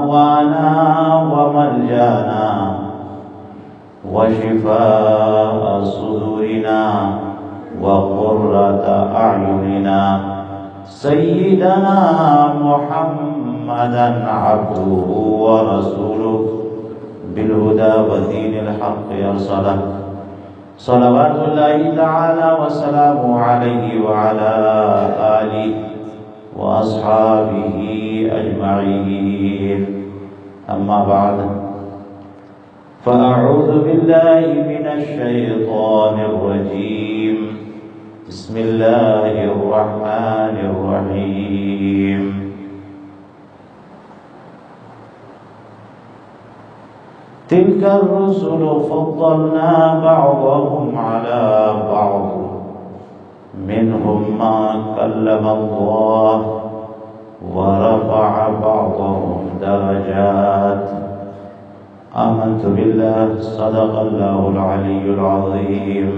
ومأوانا وملجانا وشفاء صدورنا وقرة أعيننا سيدنا محمدا عبده ورسوله بالهدى ودين الحق أرسله صلوات الله تعالى وسلامه عليه وعلى آله وأصحابه أجمعين. أما بعد فأعوذ بالله من الشيطان الرجيم. بسم الله الرحمن الرحيم. تلك الرسل فضلنا بعضهم على بعض منهم من كلم الله ورفع بعضهم درجات. آمنت بالله صدق الله العلي العظيم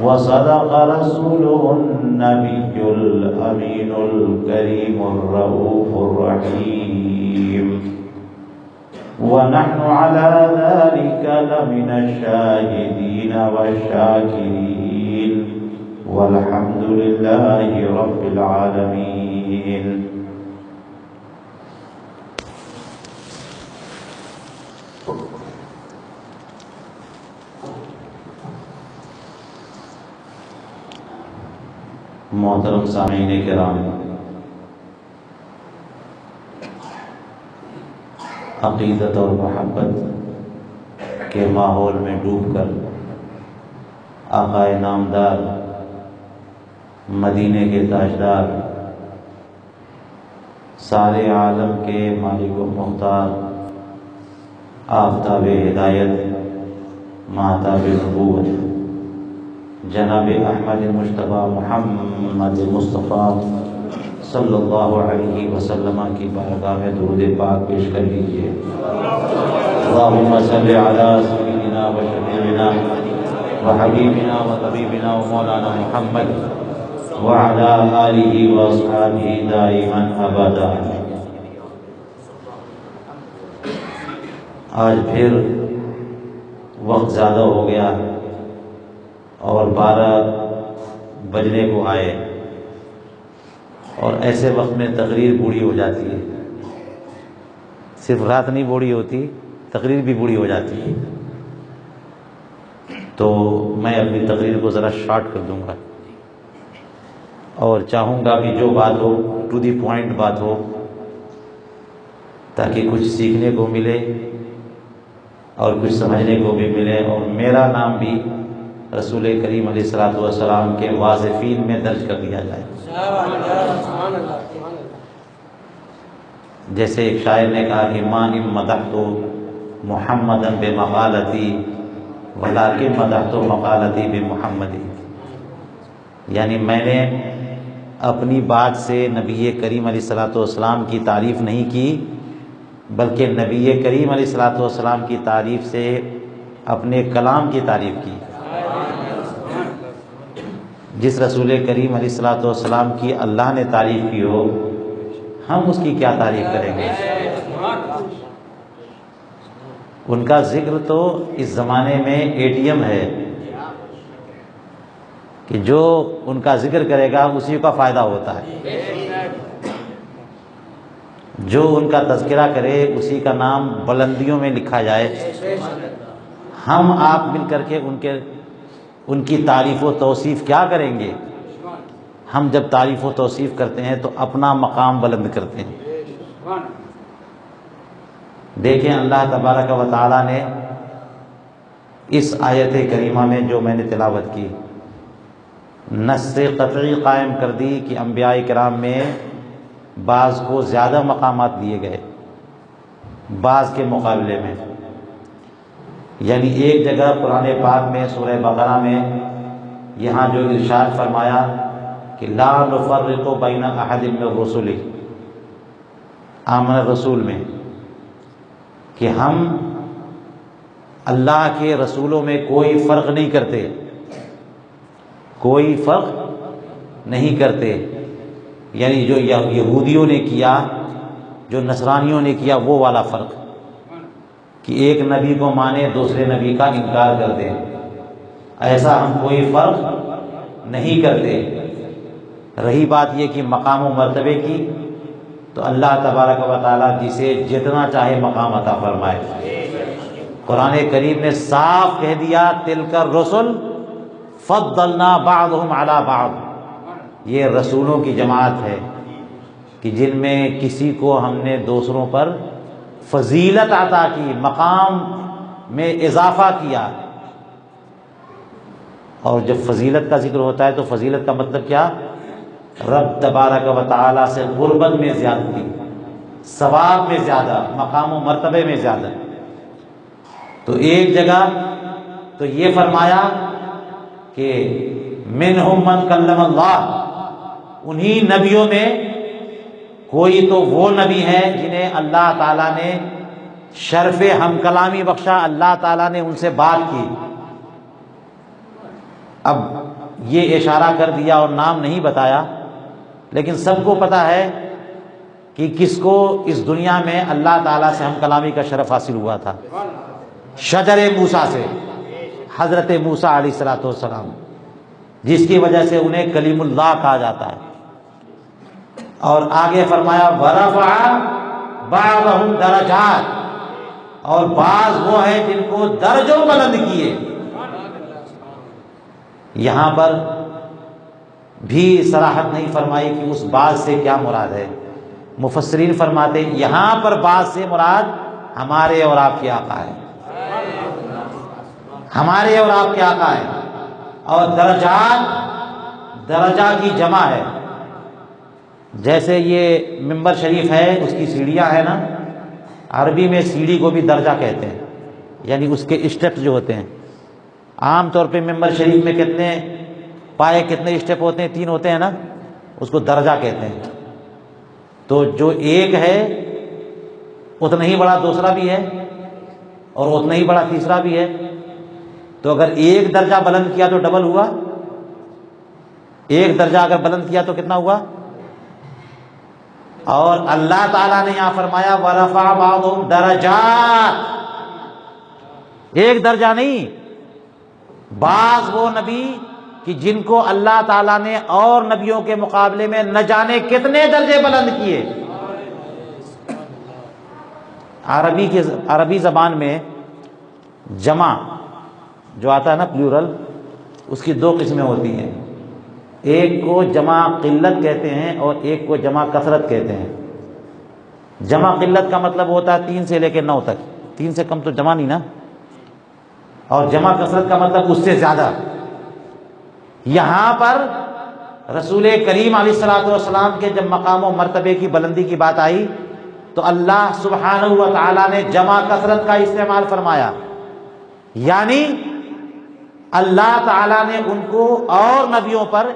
وصدق رسوله النبي الأمين الكريم الرؤوف الرحيم ونحن على ذلك لمن الشاهدين والشاكرين والحمد لله رب العالمين. محترم سامعین کرام، عقیدت اور محبت کے ماحول میں ڈوب کر آقا نامدار مدینے کے تاجدار سارے عالم کے مالک و مختار آفتاب ہدایت ماہتاب نبوت جناب احمد مجتبی محمد مصطفیٰ صلی اللہ علیہ وسلم کی بارگاہ میں درود پاک پیش کر لیجیے. اللہم صلی علی سیدنا و شفیعنا و حبیبنا و طبیبنا و مولانا محمد وعلی آلہ و اصحابہ دائما ابدا. آج پھر وقت زیادہ ہو گیا اور 12 بجنے کو آئے، اور ایسے وقت میں تقریر بوڑھی ہو جاتی ہے. صرف رات نہیں بوڑھی ہوتی، تقریر بھی بوڑھی ہو جاتی ہے. تو میں اپنی تقریر کو ذرا شارٹ کر دوں گا اور چاہوں گا کہ جو بات ہو ٹو دی پوائنٹ بات ہو، تاکہ کچھ سیکھنے کو ملے اور کچھ سمجھنے کو بھی ملے، اور میرا نام بھی رسول کریم علیہ السلام کے واصفین میں درج کر دیا جائے. جیسے ایک شاعر نے کہا کہ ما ان مدحت محمدا بمقالتی ولکن مدحت مقالتی بمحمدی، یعنی میں نے اپنی بات سے نبی کریم علیہ السلام کی تعریف نہیں کی، بلکہ نبی کریم علیہ السلام کی تعریف سے اپنے کلام کی تعریف کی. جس رسول کریم علیہ السلام کی اللہ نے تعریف کی ہو، ہم اس کی کیا تعریف کریں گے؟ ان کا ذکر تو اس زمانے میں ATM ہے کہ جو ان کا ذکر کرے گا اسی کا فائدہ ہوتا ہے. جو ان کا تذکرہ کرے اسی کا نام بلندیوں میں لکھا جائے. ہم آپ مل کر کے ان کی تعریف و توصیف کیا کریں گے؟ ہم جب تعریف و توصیف کرتے ہیں تو اپنا مقام بلند کرتے ہیں. دیکھیں اللہ تبارک و تعالی نے اس آیت کریمہ میں جو میں نے تلاوت کی، نص قطعی قائم کر دی کہ انبیاء کرام میں بعض کو زیادہ مقامات دیے گئے بعض کے مقابلے میں. یعنی ایک جگہ قرآن پاک میں سورہ بقرہ میں یہاں جو ارشاد فرمایا کہ لا نفرق بین احد من الرسل، آمن الرسول میں، کہ ہم اللہ کے رسولوں میں کوئی فرق نہیں کرتے، کوئی فرق نہیں کرتے. یعنی جو یہودیوں نے کیا جو نصرانیوں نے کیا وہ والا فرق، کہ ایک نبی کو مانے دوسرے نبی کا انکار کر دے، ایسا ہم کوئی فرق نہیں کرتے۔ رہی بات یہ کہ مقام و مرتبے کی، تو اللہ تبارک و تعالیٰ جسے جتنا چاہے مقام عطا فرمائے۔ قرآن کریم نے صاف کہہ دیا تلک الرسل فضلنا بعضهم علی بعض، یہ رسولوں کی جماعت ہے کہ جن میں کسی کو ہم نے دوسروں پر فضیلت عطا کی، مقام میں اضافہ کیا۔ اور جب فضیلت کا ذکر ہوتا ہے تو فضیلت کا مطلب کیا؟ رب تبارک و تعالیٰ سے قربت میں زیادتی، ثواب میں زیادہ، مقام و مرتبے میں زیادہ۔ تو ایک جگہ تو یہ فرمایا کہ منہم من کلم اللہ، انہی نبیوں میں کوئی تو وہ نبی ہے جنہیں اللہ تعالیٰ نے شرف ہم کلامی بخشا، اللہ تعالیٰ نے ان سے بات کی۔ اب یہ اشارہ کر دیا اور نام نہیں بتایا، لیکن سب کو پتہ ہے کہ کس کو اس دنیا میں اللہ تعالیٰ سے ہم کلامی کا شرف حاصل ہوا تھا، شجر موسیٰ سے، حضرت موسیٰ علیہ السلام، جس کی وجہ سے انہیں کلیم اللہ کہا جاتا ہے۔ اور آگے فرمایا وَرَفَعَ بَعْضَهُمْ دَرَجَاتٍ، اور بعض وہ ہیں جن کو درجوں بلند کیے۔ یہاں پر بھی صراحت نہیں فرمائی کہ اس بعض سے کیا مراد ہے۔ مفسرین فرماتے ہیں یہاں پر بعض سے مراد ہمارے اور آپ کے آقا ہے، ہمارے اور آپ کے آقا ہے۔ اور درجات، درجہ کی جمع ہے، جیسے یہ ممبر شریف ہے، اس کی سیڑھیاں ہیں نا، عربی میں سیڑھی کو بھی درجہ کہتے ہیں، یعنی اس کے اسٹیپس جو ہوتے ہیں۔ عام طور پہ ممبر شریف میں کتنے پائے، کتنے اسٹیپ ہوتے ہیں؟ 3 ہوتے ہیں نا، اس کو درجہ کہتے ہیں۔ تو جو ایک ہے اتنا ہی بڑا دوسرا بھی ہے، اور اتنا ہی بڑا تیسرا بھی ہے۔ تو اگر ایک درجہ بلند کیا تو ڈبل ہوا، ایک درجہ اگر بلند کیا تو کتنا ہوا؟ اور اللہ تعالیٰ نے یہاں فرمایا وَرَفَعَ بَعْضُهُمْ دَرَجَاتٍ، ایک درجہ نہیں، بعض وہ نبی کہ جن کو اللہ تعالیٰ نے اور نبیوں کے مقابلے میں نہ جانے کتنے درجے بلند کیے۔ عربی زبان میں جمع جو آتا ہے نا، پلیورل، اس کی 2 قسمیں ہوتی ہیں، ایک کو جمع قلت کہتے ہیں اور ایک کو جمع کثرت کہتے ہیں۔ جمع قلت کا مطلب ہوتا ہے 3 سے لے کے 9 تک، 3 سے کم تو جمع نہیں نا، اور جمع کثرت کا مطلب اس سے زیادہ۔ یہاں پر رسول کریم علیہ السلام کے جب مقام و مرتبے کی بلندی کی بات آئی تو اللہ سبحانہ و تعالیٰ نے جمع کثرت کا استعمال فرمایا، یعنی اللہ تعالیٰ نے ان کو اور نبیوں پر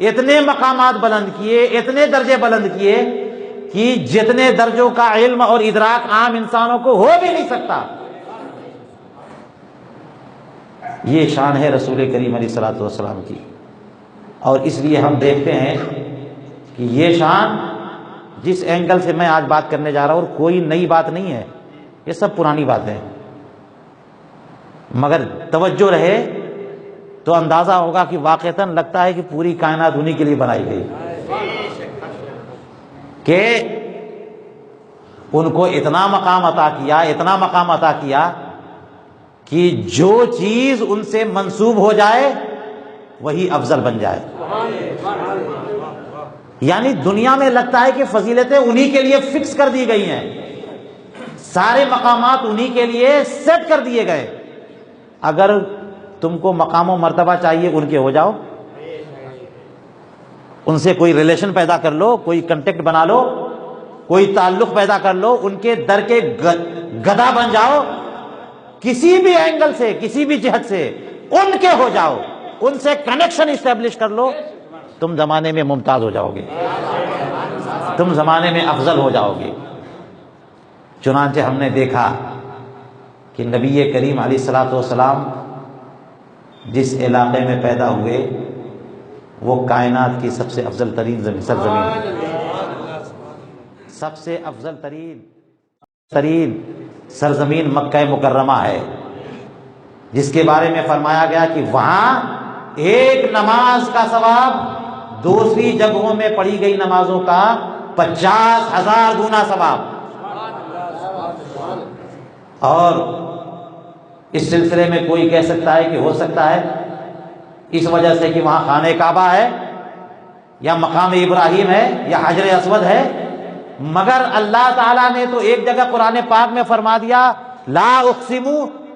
اتنے مقامات بلند کیے، اتنے درجے بلند کیے کہ جتنے درجوں کا علم اور ادراک عام انسانوں کو ہو بھی نہیں سکتا۔ یہ شان ہے رسول کریم علیہ السلام کی، اور اس لیے ہم دیکھتے ہیں کہ یہ شان جس اینگل سے میں آج بات کرنے جا رہا ہوں، کوئی نئی بات نہیں ہے، یہ سب پرانی باتیں ہیں، مگر توجہ رہے تو اندازہ ہوگا کہ واقعتاً لگتا ہے کہ پوری کائنات انہی کے لیے بنائی گئی، کہ ان کو اتنا مقام عطا کیا، اتنا مقام عطا کیا کہ جو چیز ان سے منسوب ہو جائے وہی افضل بن جائے۔ یعنی دنیا میں لگتا ہے کہ فضیلتیں انہی کے لیے فکس کر دی گئی ہیں، سارے مقامات انہی کے لیے سیٹ کر دیے گئے۔ اگر تم کو مقام و مرتبہ چاہیے ان کے ہو جاؤ، ان سے کوئی ریلیشن پیدا کر لو، کوئی کنٹیکٹ بنا لو، کوئی تعلق پیدا کر لو، ان کے در کے گدا بن جاؤ، کسی بھی اینگل سے، کسی بھی جہت سے ان کے ہو جاؤ، ان سے کنیکشن اسٹیبلش کر لو، تم زمانے میں ممتاز ہو جاؤ گے، تم زمانے میں افضل ہو جاؤ گے۔ چنانچہ ہم نے دیکھا کہ نبی کریم علیہ السلام جس علاقے میں پیدا ہوئے وہ کائنات کی سب سے افضل ترین سرزمین، سب سے افضل ترین سرزمین مکہ مکرمہ ہے، جس کے بارے میں فرمایا گیا کہ وہاں ایک نماز کا ثواب دوسری جگہوں میں پڑھی گئی نمازوں کا 50,000 گنا ثواب۔ اور اس سلسلے میں کوئی کہہ سکتا ہے کہ ہو سکتا ہے اس وجہ سے کہ وہاں خانہ کعبہ ہے یا مقام ابراہیم ہے یا حجر اسود ہے، مگر اللہ تعالیٰ نے تو ایک جگہ قرآن پاک میں فرما دیا لا اقسم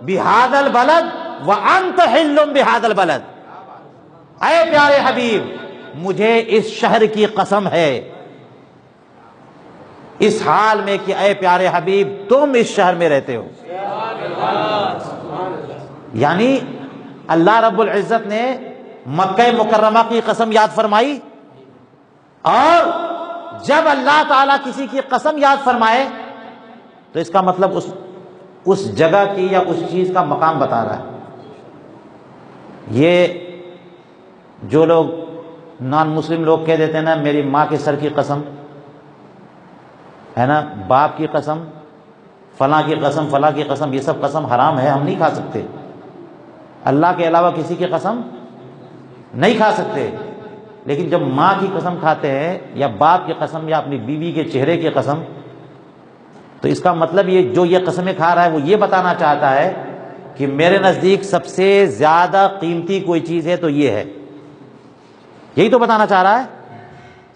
بہذا البلد وانت حل بہذا البلد، اے پیارے حبیب مجھے اس شہر کی قسم ہے، اس حال میں کہ اے پیارے حبیب تم اس شہر میں رہتے ہو۔ یعنی اللہ رب العزت نے مکہ مکرمہ کی قسم یاد فرمائی، اور جب اللہ تعالیٰ کسی کی قسم یاد فرمائے تو اس کا مطلب اس جگہ کی یا اس چیز کا مقام بتا رہا ہے۔ یہ جو لوگ نان مسلم لوگ کہہ دیتے ہیں نا میری ماں کے سر کی قسم ہے نا، باپ کی قسم، فلاں کی قسم، فلاں کی قسم، یہ سب قسم حرام ہے، ہم نہیں کھا سکتے۔ اللہ کے علاوہ کسی کی قسم نہیں کھا سکتے، لیکن جب ماں کی قسم کھاتے ہیں یا باپ کی قسم یا اپنی بیوی کے چہرے کی قسم، تو اس کا مطلب یہ جو یہ قسمیں کھا رہا ہے وہ یہ بتانا چاہتا ہے کہ میرے نزدیک سب سے زیادہ قیمتی کوئی چیز ہے تو یہ ہے، یہی تو بتانا چاہ رہا ہے۔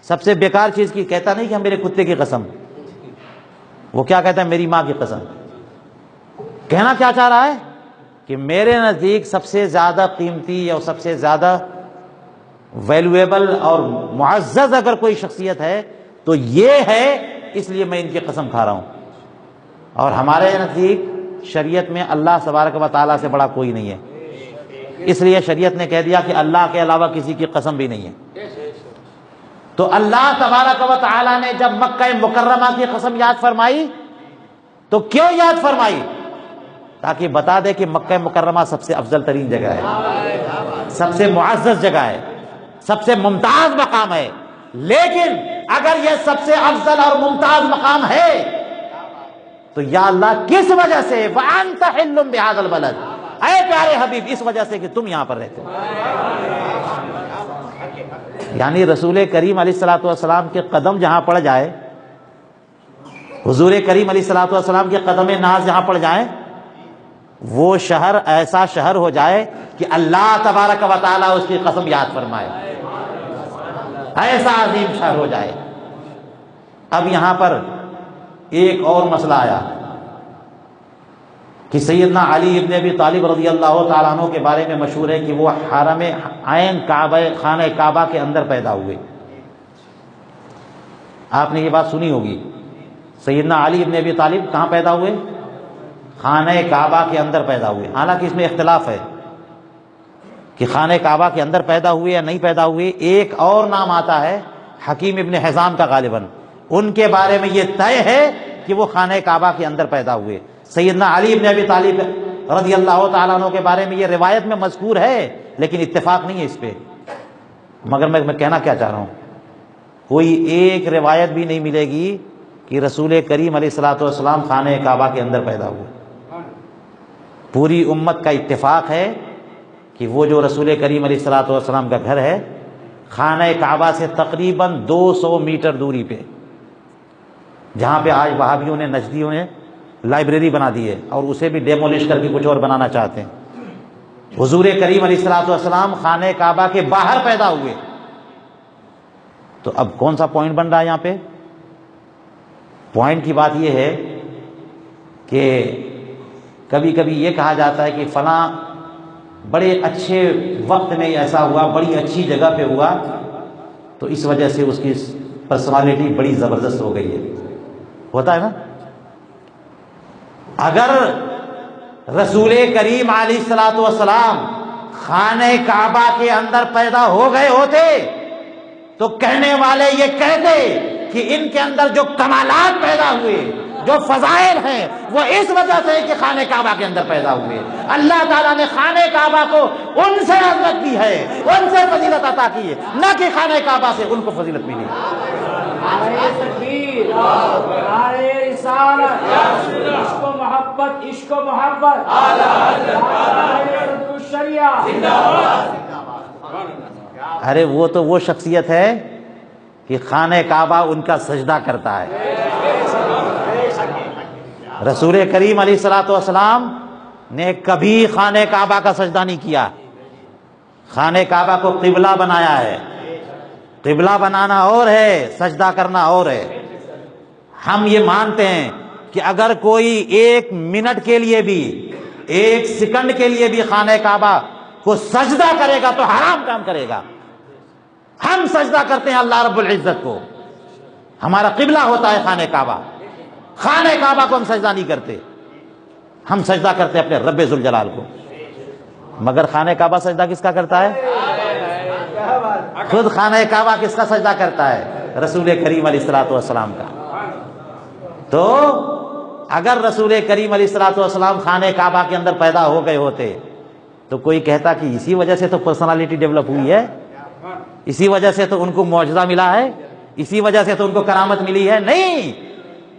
سب سے بیکار چیز کی کہتا نہیں کہ ہم میرے کتے کی قسم، وہ کیا کہتا ہے میری ماں کی قسم۔ کہنا کیا چاہ رہا ہے کہ میرے نزدیک سب سے زیادہ قیمتی اور سب سے زیادہ ویلیویبل اور معزز اگر کوئی شخصیت ہے تو یہ ہے، اس لیے میں ان کی قسم کھا رہا ہوں۔ اور ہمارے نزدیک شریعت میں اللہ تبارک و تعالیٰ سے بڑا کوئی نہیں ہے، اس لیے شریعت نے کہہ دیا کہ اللہ کے علاوہ کسی کی قسم بھی نہیں ہے۔ تو اللہ تبارک و تعالیٰ نے جب مکہ مکرمہ کی قسم یاد فرمائی تو کیوں یاد فرمائی؟ تاکہ بتا دے کہ مکہ مکرمہ سب سے افضل ترین جگہ ہے، سب سے معزز جگہ ہے، سب سے ممتاز مقام ہے۔ لیکن اگر یہ سب سے افضل اور ممتاز مقام ہے تو یا اللہ کس وجہ سے؟ وَأَنْتَ حِلٌّ بِهَذَا الْبَلَدِ، اے پیارے حبیب اس وجہ سے کہ تم یہاں پر رہتے ہو۔ یعنی رسول کریم علیہ الصلوۃ والسلام کے قدم جہاں پڑ جائے، حضور کریم علیہ الصلوۃ والسلام کے قدم ناز جہاں پڑ جائیں، وہ شہر ایسا شہر ہو جائے کہ اللہ تبارک و تعالیٰ اس کی قسم یاد فرمائے، ایسا عظیم شہر ہو جائے۔ اب یہاں پر ایک اور مسئلہ آیا کہ سیدنا علی ابن ابی طالب رضی اللہ تعالیٰ عنہ کے بارے میں مشہور ہے کہ وہ حرم عین کعبہ خانہ کعبہ کے اندر پیدا ہوئے۔ آپ نے یہ بات سنی ہوگی، سیدنا علی ابن ابی طالب کہاں پیدا ہوئے؟ خانہ کعبہ کے اندر پیدا ہوئے۔ حالانکہ اس میں اختلاف ہے کہ خانہ کعبہ کے اندر پیدا ہوئے یا نہیں پیدا ہوئے۔ ایک اور نام آتا ہے حکیم ابن حزام کا غالباً، ان کے بارے میں یہ طے ہے کہ وہ خانہ کعبہ کے اندر پیدا ہوئے۔ سیدنا علی ابن ابی طالب رضی اللہ تعالیٰ عنہ کے بارے میں یہ روایت میں مذکور ہے، لیکن اتفاق نہیں ہے اس پہ۔ مگر میں کہنا کیا چاہ رہا ہوں، کوئی ایک روایت بھی نہیں ملے گی کہ رسول کریم علیہ الصلوۃ والسلام خانہ کعبہ کے اندر پیدا ہوئے۔ پوری امت کا اتفاق ہے کہ وہ جو رسول کریم علیہ الصلوۃ والسلام کا گھر ہے خانہ کعبہ سے تقریباً 200 میٹر دوری پہ، جہاں پہ آج وہابیوں نے نجدیوں نے لائبریری بنا دی ہے اور اسے بھی ڈیمولش کر کے کچھ اور بنانا چاہتے ہیں۔ حضور کریم علیہ الصلوۃ والسلام خانہ کعبہ کے باہر پیدا ہوئے۔ تو اب کون سا پوائنٹ بن رہا ہے یہاں پہ؟ پوائنٹ کی بات یہ ہے کہ کبھی کبھی یہ کہا جاتا ہے کہ فلاں بڑے اچھے وقت میں ایسا ہوا، بڑی اچھی جگہ پہ ہوا، تو اس وجہ سے اس کی پرسنالٹی بڑی زبردست ہو گئی ہے۔ ہوتا ہے نا؟ اگر رسول کریم علیہ الصلوۃ والسلام خانہ کعبہ کے اندر پیدا ہو گئے ہوتے تو کہنے والے یہ کہتے کہ ان کے اندر جو کمالات پیدا ہوئے، جو فضائل ہیں، وہ اس وجہ سے کہ خانہ کعبہ کے اندر پیدا ہوئے۔ اللہ تعالیٰ نے خانہ کعبہ کو ان سے عظمت دی ہے، ان سے فضیلت عطا کی ہے، نہ کہ خانہ کعبہ سے ان کو فضیلت ملی۔ نعرہ تکبیر، نعرہ رسالت، عشق و محبت، عشق و محبت، نعرہ صدر الشریعہ۔ ارے وہ تو وہ شخصیت ہے کہ خانہ کعبہ ان کا سجدہ کرتا ہے۔ رسول کریم علیہ الصلوۃ والسلام نے کبھی خانہ کعبہ کا سجدہ نہیں کیا۔ خانہ کعبہ کو قبلہ بنایا ہے۔ قبلہ بنانا اور ہے، سجدہ کرنا اور ہے۔ ہم یہ مانتے ہیں کہ اگر کوئی ایک منٹ کے لیے بھی، ایک سیکنڈ کے لیے بھی خانہ کعبہ کو سجدہ کرے گا تو حرام کام کرے گا۔ ہم سجدہ کرتے ہیں اللہ رب العزت کو، ہمارا قبلہ ہوتا ہے خانہ کعبہ۔ خانہ کعبہ کو ہم سجدہ نہیں کرتے، ہم سجدہ کرتے ہیں اپنے رب ذوالجلال کو۔ مگر خانہ کعبہ سجدہ کس کا کرتا ہے؟ خود خانہ کعبہ کس کا سجدہ کرتا ہے؟ رسول کریم علیہ الصلوۃ والسلام کا۔ تو اگر رسول کریم علیہ الصلوۃ والسلام خانہ کعبہ کے اندر پیدا ہو گئے ہوتے تو کوئی کہتا کہ اسی وجہ سے تو پرسنالٹی ڈیولپ ہوئی ہے، اسی وجہ سے تو ان کو معجزہ ملا ہے، اسی وجہ سے تو ان کو کرامت ملی ہے۔ نہیں،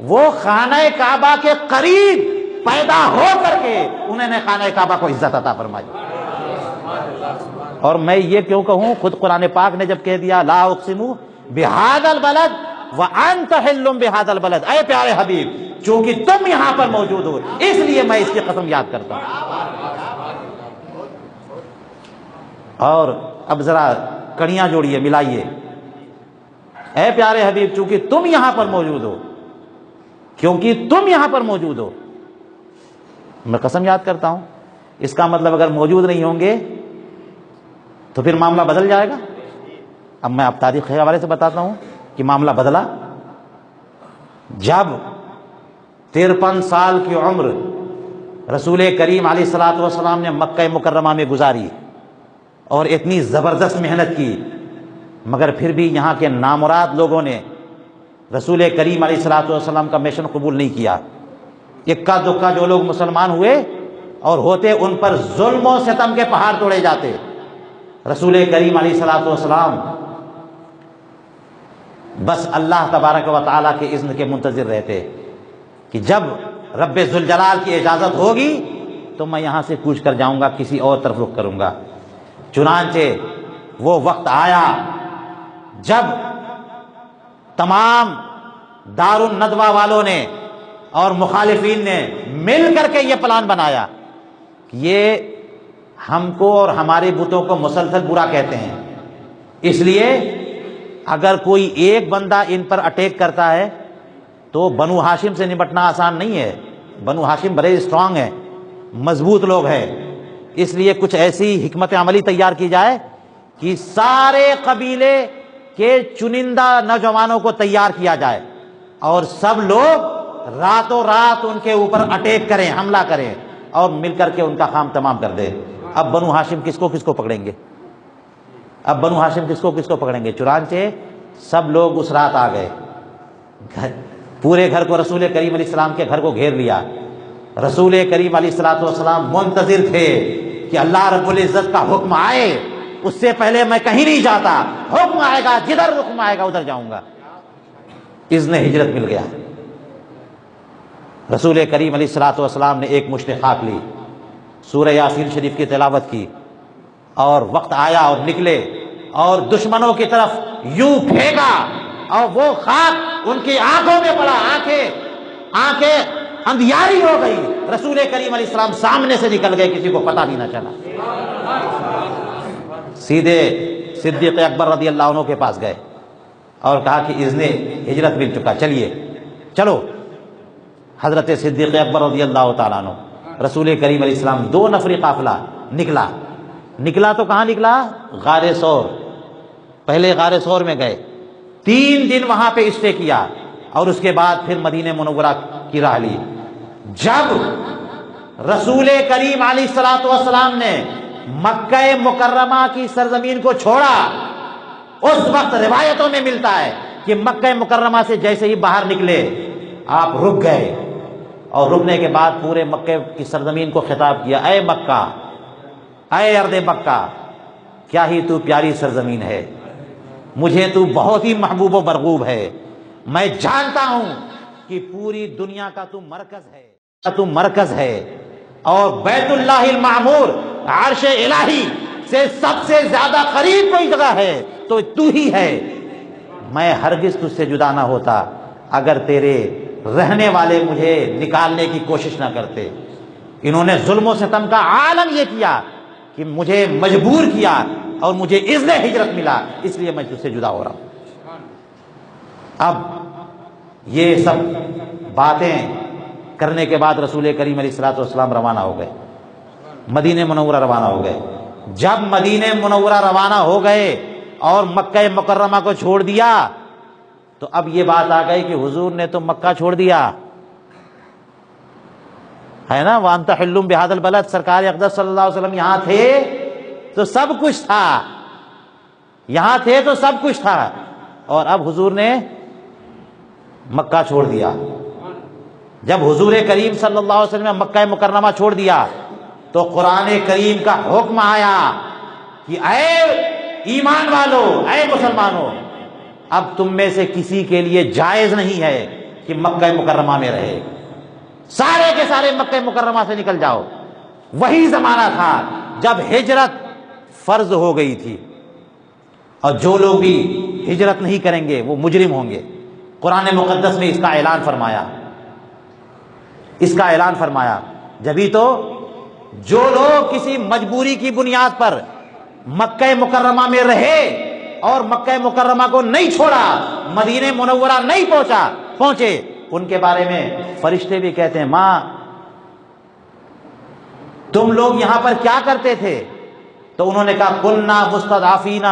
وہ خانہ کعبہ کے قریب پیدا ہو کر کے انہوں نے خانہ کعبہ کو عزت عطا فرمائی۔ اور میں یہ کیوں کہوں، خود قرآن پاک نے جب کہہ دیا لا اقسم بہذا البلد وانت حل بہذا البلد، اے پیارے حبیب چونکہ تم یہاں پر موجود ہو اس لیے میں اس کی قسم یاد کرتا ہوں۔ اور اب ذرا کڑیاں جوڑیے، ملائیے، اے پیارے حبیب چونکہ تم یہاں پر موجود ہو، کیونکہ تم یہاں پر موجود ہو میں قسم یاد کرتا ہوں۔ اس کا مطلب اگر موجود نہیں ہوں گے تو پھر معاملہ بدل جائے گا۔ اب میں آپ تاریخ کے حوالے سے بتاتا ہوں کہ معاملہ بدلا۔ جب 53 سال کی عمر رسول کریم علیہ الصلوۃ والسلام نے مکہ مکرمہ میں گزاری اور اتنی زبردست محنت کی، مگر پھر بھی یہاں کے نامراد لوگوں نے رسول کریم علیہ الصلوۃ والسلام کا مشن قبول نہیں کیا۔ اکا دکا جو لوگ مسلمان ہوئے اور ہوتے ان پر ظلم و ستم کے پہاڑ توڑے جاتے۔ رسول کریم علیہ الصلوۃ والسلام بس اللہ تبارک و تعالیٰ کے اذن کے منتظر رہتے کہ جب رب ذوالجلال کی اجازت ہوگی تو میں یہاں سے کوچ کر جاؤں گا، کسی اور طرف رخ کروں گا۔ چنانچہ وہ وقت آیا جب تمام دار الندوہ والوں نے اور مخالفین نے مل کر کے یہ پلان بنایا کہ یہ ہم کو اور ہمارے بتوں کو مسلسل برا کہتے ہیں، اس لیے اگر کوئی ایک بندہ ان پر اٹیک کرتا ہے تو بنو ہاشم سے نمٹنا آسان نہیں ہے۔ بنو ہاشم بڑے اسٹرانگ ہیں، مضبوط لوگ ہیں، اس لیے کچھ ایسی حکمت عملی تیار کی جائے کہ سارے قبیلے کے چنندہ نوجوانوں کو تیار کیا جائے اور سب لوگ راتوں رات ان کے اوپر اٹیک کریں، حملہ کریں اور مل کر کے ان کا کام تمام کر دیں۔ اب بنو ہاشم کس کو پکڑیں گے؟ اب بنو ہاشم کس کو پکڑیں گے؟ چنانچہ سب لوگ اس رات آ گئے، پورے گھر کو رسول کریم علیہ السلام کے گھر کو گھیر لیا۔ رسول کریم علیہ الصلوۃ والسلام منتظر تھے کہ اللہ رب العزت کا حکم آئے، اس سے پہلے میں کہیں نہیں جاتا، حکم آئے گا جدھر حکم آئے گا ادھر جاؤں گا۔ اذن ہجرت مل گیا۔ رسول کریم علیہ الصلوۃ والسلام نے ایک مشت خاک لی، سورہ یاسین شریف کی تلاوت کی اور وقت آیا اور نکلے اور دشمنوں کی طرف یوں پھینکا اور وہ خاک ان کی آنکھوں میں پڑا، آنکھیں اندھیاری ہو گئی۔ رسول کریم علیہ السلام سامنے سے نکل گئے، کسی کو پتہ بھی نہ چلا۔ سیدھے صدیق اکبر رضی اللہ عنہ کے پاس گئے اور کہا کہ اذن ہجرت مل چکا، چلو۔ حضرت صدیق اکبر رضی اللہ تعالیٰ عنہ، رسول کریم علیہ السلام 2 نفری قافلہ نکلا تو کہاں نکلا؟ غار ثور۔ پہلے غار ثور میں گئے، 3 دن وہاں پہ اسٹے کیا اور اس کے بعد پھر مدینہ منورہ کی راہ لی۔ جب رسول کریم علیہ الصلوۃ والسلام نے مکہ مکرمہ کی سرزمین کو چھوڑا، اس وقت روایتوں میں ملتا ہے کہ مکہ مکرمہ سے جیسے ہی باہر نکلے آپ رک گئے اور رکنے کے بعد پورے مکہ کی سرزمین کو خطاب کیا، اے مکہ، اے ارض مکہ، کیا ہی تو پیاری سرزمین ہے، مجھے تو بہت ہی محبوب و مرغوب ہے، میں جانتا ہوں کہ پوری دنیا کا تو مرکز ہے اور بیت اللہ المعمور عرش الہی سے سب سے زیادہ قریب کوئی جگہ ہے تو تو ہی ہے۔ میں ہرگز تجھ سے جدا نہ ہوتا اگر تیرے رہنے والے مجھے نکالنے کی کوشش نہ کرتے۔ انہوں نے ظلم و ستم کا عالم یہ کیا کہ مجھے مجبور کیا اور مجھے اذن ہجرت ملا، اس لیے میں تجھ سے جدا ہو رہا ہوں۔ اب یہ سب باتیں کرنے کے بعد رسول کریم علیہ الصلوۃ والسلام روانہ ہو گئے، مدینہ منورہ روانہ ہو گئے۔ جب مدینہ منورہ روانہ ہو گئے اور مکہ مکرمہ کو چھوڑ دیا تو اب یہ بات آ گئی کہ حضور نے تو مکہ چھوڑ دیا ہے نا، وانت حلم بہذا البلد، سرکار اقدس صلی اللہ علیہ وسلم یہاں تھے تو سب کچھ تھا، یہاں تھے تو سب کچھ تھا، اور اب حضور نے مکہ چھوڑ دیا۔ جب حضور کریم صلی اللہ علیہ وسلم نے مکہ مکرمہ چھوڑ دیا تو قرآن کریم کا حکم آیا کہ اے ایمان والو، اے مسلمانوں، اب تم میں سے کسی کے لیے جائز نہیں ہے کہ مکہ مکرمہ میں رہے، سارے کے سارے مکہ مکرمہ سے نکل جاؤ۔ وہی زمانہ تھا جب ہجرت فرض ہو گئی تھی، اور جو لوگ بھی ہجرت نہیں کریں گے وہ مجرم ہوں گے۔ قرآن مقدس نے اس کا اعلان فرمایا، اس کا اعلان فرمایا۔ جبھی تو جو لوگ کسی مجبوری کی بنیاد پر مکہ مکرمہ میں رہے اور مکہ مکرمہ کو نہیں چھوڑا، مدینہ منورہ نہیں پہنچے، ان کے بارے میں فرشتے بھی کہتے ہیں ماں تم لوگ یہاں پر کیا کرتے تھے؟ تو انہوں نے کہا کنا مستضعفین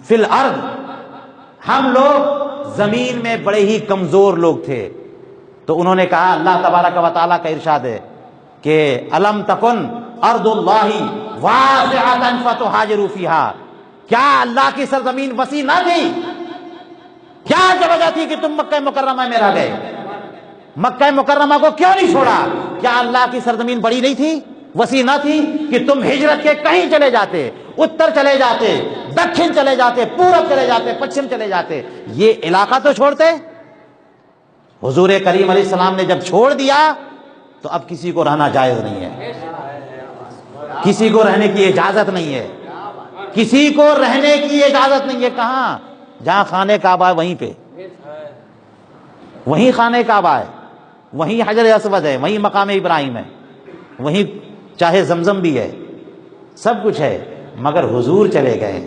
فی الارض، ہم لوگ زمین میں بڑے ہی کمزور لوگ تھے۔ تو انہوں نے کہا اللہ تبارک و تعالیٰ کا ارشاد ہے کہ الم تکن ارض اللہ واسعۃ فتہاجروا فیہا، کیا اللہ کی سرزمین وسیع نہ تھی؟ کیا وجہ تھی کہ تم مکہ مکرمہ میں رہ گئے؟ مکہ مکرمہ کو کیوں نہیں چھوڑا؟ کیا اللہ کی سرزمین بڑی نہیں تھی، وسیع نہ تھی کہ تم ہجرت کے کہیں چلے جاتے، اتر چلے جاتے، دکھن چلے جاتے، پورب چلے جاتے، پچھم چلے جاتے، یہ علاقہ تو چھوڑتے؟ حضور کریم علیہ السلام نے جب چھوڑ دیا تو اب کسی کو رہنا جائز نہیں ہے، کسی کو رہنے کی اجازت نہیں ہے، کسی کو رہنے کی اجازت نہیں ہے۔ کہاں؟ جہاں خانہ کعبہ ہے وہیں پہ، وہیں خانہ کعبہ ہے، وہیں حجر اسود ہے، وہیں مقام ابراہیم ہے، وہیں چاہے زمزم بھی ہے، سب کچھ ہے، مگر حضور چلے گئے،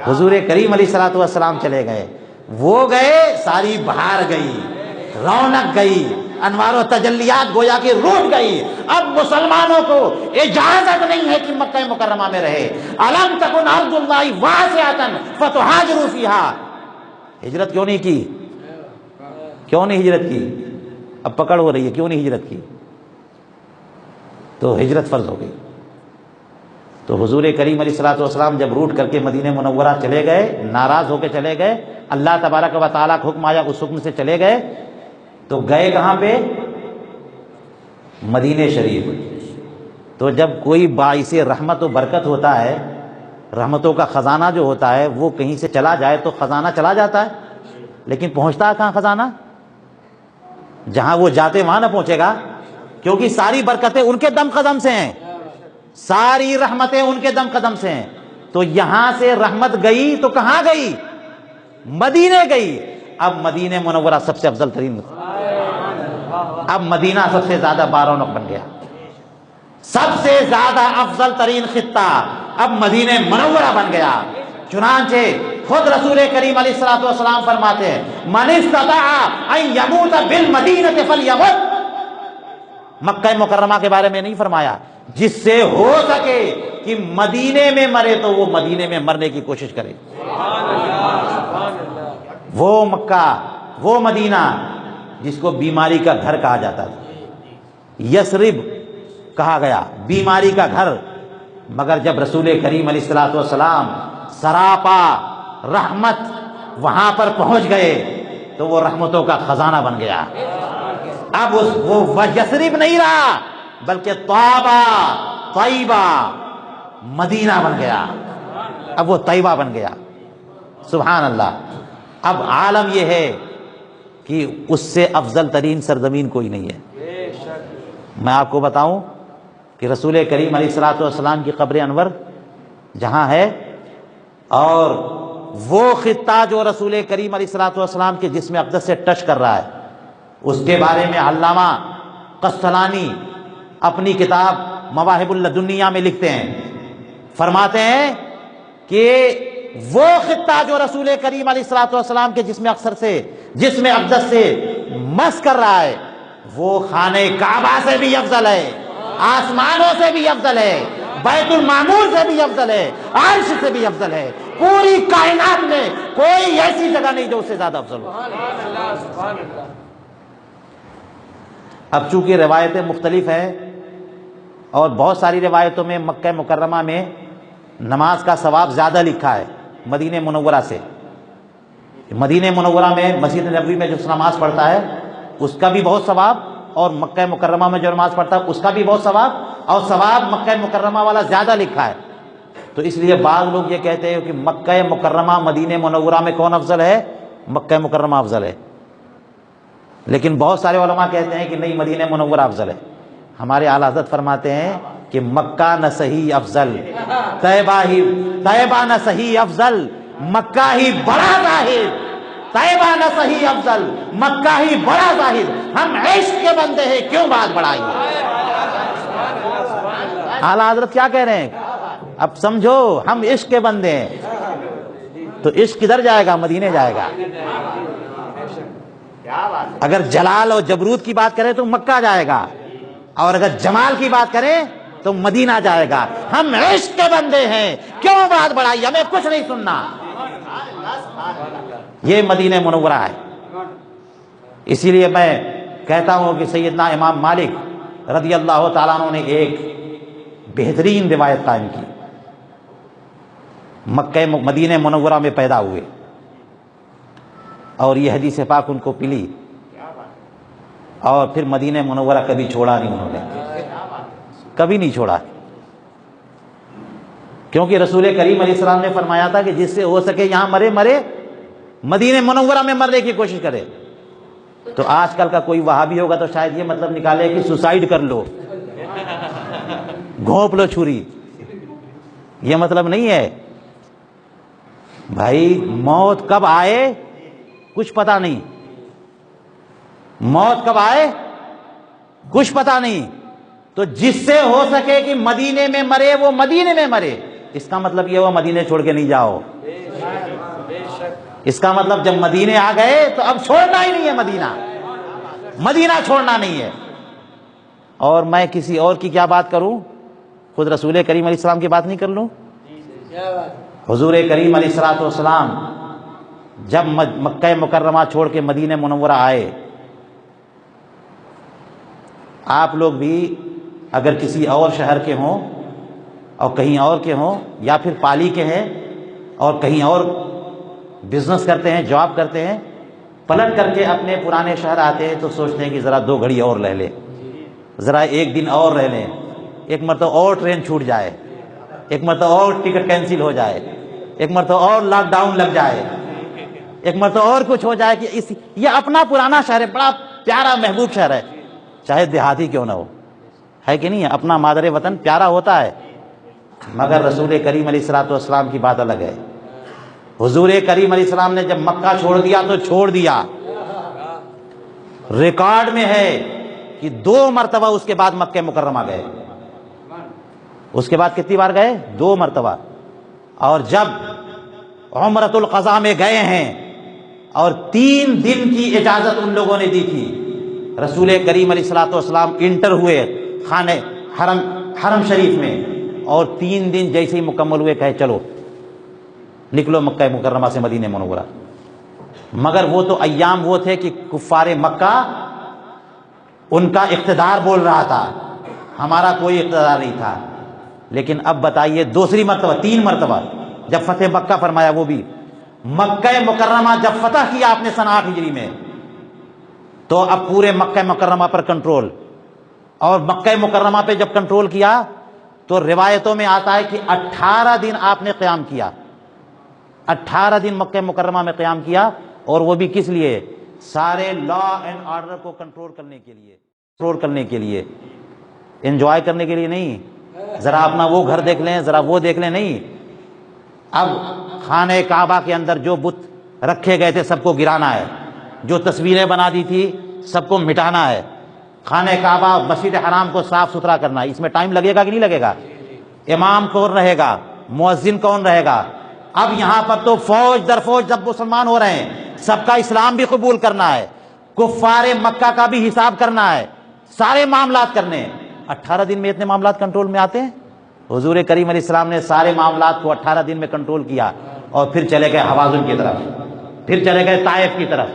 حضور کریم علیہ الصلوۃ والسلام چلے گئے۔ وہ گئے، ساری بہار گئی، رونق گئی، انوار و تجلیات گویا کہ روٹ گئی۔ اب مسلمانوں کو اجازت نہیں ہے کہ مکہ مکرمہ میں رہے۔ الم تکن ارض اللہ واسعۃ فتہاجروا فیہا، ہجرت کیوں نہیں کی؟ کیوں نہیں ہجرت کی؟ اب پکڑ ہو رہی ہے، کیوں نہیں ہجرت کی؟ تو ہجرت فرض ہو گئی۔ تو حضور کریم علیہ الصلوۃ والسلام جب روٹ کر کے مدینہ منورہ چلے گئے، ناراض ہو کے چلے گئے، اللہ تبارک و تعالیٰ کا حکم آیا، اس حکم سے چلے گئے، تو گئے کہاں پہ؟ مدینہ شریف۔ تو جب کوئی باعث رحمت و برکت ہوتا ہے، رحمتوں کا خزانہ جو ہوتا ہے وہ کہیں سے چلا جائے تو خزانہ چلا جاتا ہے، لیکن پہنچتا ہے کہاں خزانہ؟ جہاں وہ جاتے وہاں نہ پہنچے گا، کیونکہ ساری برکتیں ان کے دم قدم سے ہیں، ساری رحمتیں ان کے دم قدم سے ہیں۔ تو یہاں سے رحمت گئی تو کہاں گئی؟ مدینے گئی۔ اب مدینہ منورہ سب سے افضل ترین، اب مدینہ سب سے زیادہ بارونق بن گیا، سب سے زیادہ افضل ترین خطہ اب مدینہ منورہ بن گیا۔ چنانچہ خود رسول کریم علیہ الصلوۃ والسلام فرماتے ہیں من استطاع ان یموت بالمدینہ فلیمت، مکہ مکرمہ کے بارے میں نہیں فرمایا، جس سے ہو سکے کہ مدینے میں مرے تو وہ مدینے میں مرنے کی کوشش کرے۔ وہ مکہ، وہ مدینہ جس کو بیماری کا گھر کہا جاتا تھا، یثرب کہا گیا، بیماری کا گھر، مگر جب رسول کریم علیہ الصلوۃ والسلام سراپا رحمت وہاں پر پہنچ گئے تو وہ رحمتوں کا خزانہ بن گیا۔ اب وہ یثرب نہیں رہا بلکہ طیبہ مدینہ بن گیا، اب وہ طیبہ بن گیا۔ سبحان اللہ۔ اب عالم یہ ہے کہ اس سے افضل ترین سرزمین کوئی نہیں ہے۔ میں آپ کو بتاؤں کہ رسول کریم علیہ الصلوۃ والسلام کی قبر انور جہاں ہے، اور وہ خطہ جو رسول کریم علیہ الصلوۃ والسلام کے جسم اقدس سے ٹچ کر رہا ہے، اس کے بارے میں علامہ قسطلانی اپنی کتاب مواہب اللدنیہ میں لکھتے ہیں، فرماتے ہیں کہ وہ خطہ جو رسول کریم علیہ الصلوۃ والسلام کے جسم اقدس سے مس کر رہا ہے، وہ خانہ کعبہ سے بھی افضل ہے، آسمانوں سے بھی افضل ہے، بیت المعمور سے بھی افضل ہے، عرش سے بھی افضل ہے۔ پوری کائنات میں کوئی ایسی جگہ نہیں جو اس سے زیادہ افضل ہو۔ اب چونکہ روایتیں مختلف ہیں، اور بہت ساری روایتوں میں مکہ مکرمہ میں نماز کا ثواب زیادہ لکھا ہے مدینہ منورہ سے۔ مدینہ منورہ میں مسجد نبوی میں جو نماز پڑھتا ہے اس کا بھی بہت ثواب، اور مکہ مکرمہ میں جو نماز پڑھتا ہے اس کا بھی بہت ثواب، اور ثواب مکہ مکرمہ والا زیادہ لکھا ہے۔ تو اس لیے بعض لوگ یہ کہتے ہیں کہ مکہ مکرمہ مدینہ منورہ میں کون افضل ہے؟ مکہ مکرمہ افضل ہے، لیکن بہت سارے علماء کہتے ہیں کہ نہیں، مدینہ منورہ افضل ہے۔ ہمارے اعلی حضرت فرماتے ہیں کہ مکہ نہ صحیح افضل، طیبہ نہ صحیح افضل، مکہ ہی بڑا ظاہر، طیبہ نہ صحیح افضل، مکہ ہی بڑا ظاہر، ہم عشق کے بندے ہیں کیوں بات بڑھائی؟ اعلی حضرت کیا کہہ رہے ہیں؟ اب سمجھو، ہم عشق کے بندے ہیں، تو عشق کدھر جائے گا؟ مدینے جائے گا۔ اگر جلال اور جبروت کی بات کریں تو مکہ جائے گا، اور اگر جمال کی بات کریں تو مدینہ جائے گا۔ ہم عشق کے بندے ہیں کیوں بات بڑھائی؟ ہمیں کچھ نہیں سننا۔ یہ مدینہ منورہ ہے۔ اسی لیے میں کہتا ہوں کہ سیدنا امام مالک رضی اللہ تعالیٰ عنہ نے ایک بہترین روایت قائم کی۔ مدینہ منورہ میں پیدا ہوئے، اور یہ حدیث پاک ان کو پلی، اور پھر مدینہ منورہ کبھی چھوڑا نہیں انہوں نے، کبھی نہیں چھوڑا، کیونکہ رسول کریم علیہ السلام نے فرمایا تھا کہ جس سے ہو سکے یہاں مرے، مدینہ منورہ میں مرنے کی کوشش کرے۔ تو آج کل کا کوئی وہابی ہوگا تو شاید یہ مطلب نکالے کہ سوسائیڈ کر لو، گھونپ لو چھری، یہ مطلب نہیں ہے۔ بھائی موت کب آئے کچھ پتا نہیں، موت کب آئے کچھ پتا نہیں، تو جس سے ہو سکے کہ مدینے میں مرے وہ مدینے میں مرے۔ اس کا مطلب یہ ہوا مدینے چھوڑ کے نہیں جاؤ، اس کا مطلب جب مدینے آ گئے تو اب چھوڑنا ہی نہیں ہے، مدینہ چھوڑنا نہیں ہے۔ اور میں کسی اور کی کیا بات کروں، خود رسول کریم علیہ السلام کی بات نہیں کر لوں؟ حضور کریم علیہ الصلوۃ والسلام جب مکہ مکرمہ چھوڑ کے مدینہ منورہ آئے، آپ لوگ بھی اگر کسی اور شہر کے ہوں اور کہیں اور کے ہوں، یا پھر پالی کے ہیں اور کہیں اور بزنس کرتے ہیں، جاب کرتے ہیں، پلٹ کر کے اپنے پرانے شہر آتے ہیں تو سوچتے ہیں کہ ذرا 2 گھڑی اور رہ لیں، ذرا 1 دن اور رہ لیں، ایک مرتبہ اور ٹرین چھوٹ جائے، ایک مرتبہ اور ٹکٹ کینسل ہو جائے، ایک مرتبہ اور لاک ڈاؤن لگ جائے، ایک مرتبہ اور کچھ ہو جائے، کہ یہ اپنا پرانا شہر ہے، بڑا پیارا محبوب شہر ہے، چاہے دیہاتی کیوں نہ ہو، ہے کہ نہیں ہے؟ اپنا مادر وطن پیارا ہوتا ہے، مگر رسول کریم علیہ الصلوۃ والسلام کی بات الگ ہے۔ حضور کریم علیہ السلام نے جب مکہ چھوڑ دیا تو چھوڑ دیا، ریکارڈ میں ہے کہ 2 مرتبہ اس کے بعد مکہ مکرمہ گئے۔ اس کے بعد کتنی بار گئے؟ 2 مرتبہ۔ اور جب عمرۃ القضاء میں گئے ہیں اور 3 دن کی اجازت ان لوگوں نے دی تھی، رسول کریم علیہ الصلوۃ والسلام انٹر ہوئے خانے حرم شریف میں، اور 3 دن جیسے ہی مکمل ہوئے کہے چلو نکلو مکہ مکرمہ سے مدینہ منورہ۔ مگر وہ تو ایام وہ تھے کہ کفار مکہ ان کا اقتدار بول رہا تھا، ہمارا کوئی اقتدار نہیں تھا۔ لیکن اب بتائیے دوسری مرتبہ، 3 مرتبہ جب فتح مکہ فرمایا، وہ بھی مکہ مکرمہ جب فتح کیا آپ نے سن 8 ہجری میں، تو اب پورے مکہ مکرمہ پر کنٹرول، اور مکہ مکرمہ پہ جب کنٹرول کیا تو روایتوں میں آتا ہے کہ 18 دن آپ نے قیام کیا، 18 دن مکہ مکرمہ میں قیام کیا، اور وہ بھی کس لیے؟ سارے لا اینڈ آرڈر کو کنٹرول کرنے کے لیے، انجوائے کرنے کے لیے نہیں، ذرا اپنا وہ گھر دیکھ لیں، ذرا وہ دیکھ لیں، نہیں۔ اب خانہ کعبہ کے اندر جو بت رکھے گئے تھے سب کو گرانا ہے، جو تصویریں بنا دی تھی سب کو مٹانا ہے، خانہ کعبہ مسجد حرام کو صاف ستھرا کرنا ہے۔ اس میں ٹائم لگے گا کہ نہیں لگے گا؟ امام کون رہے گا؟ مؤذن کون رہے گا؟ اب یہاں پر تو فوج در فوج جب مسلمان ہو رہے ہیں، سب کا اسلام بھی قبول کرنا ہے، کفار مکہ کا بھی حساب کرنا ہے، سارے معاملات کرنے ہیں۔ 18 دن میں اتنے معاملات کنٹرول میں آتے ہیں؟ حضور کریم علیہ السلام نے سارے معاملات کو 18 دن میں کنٹرول کیا، اور پھر چلے گئے حوازن کی طرف، پھر چلے گئے طائف کی طرف،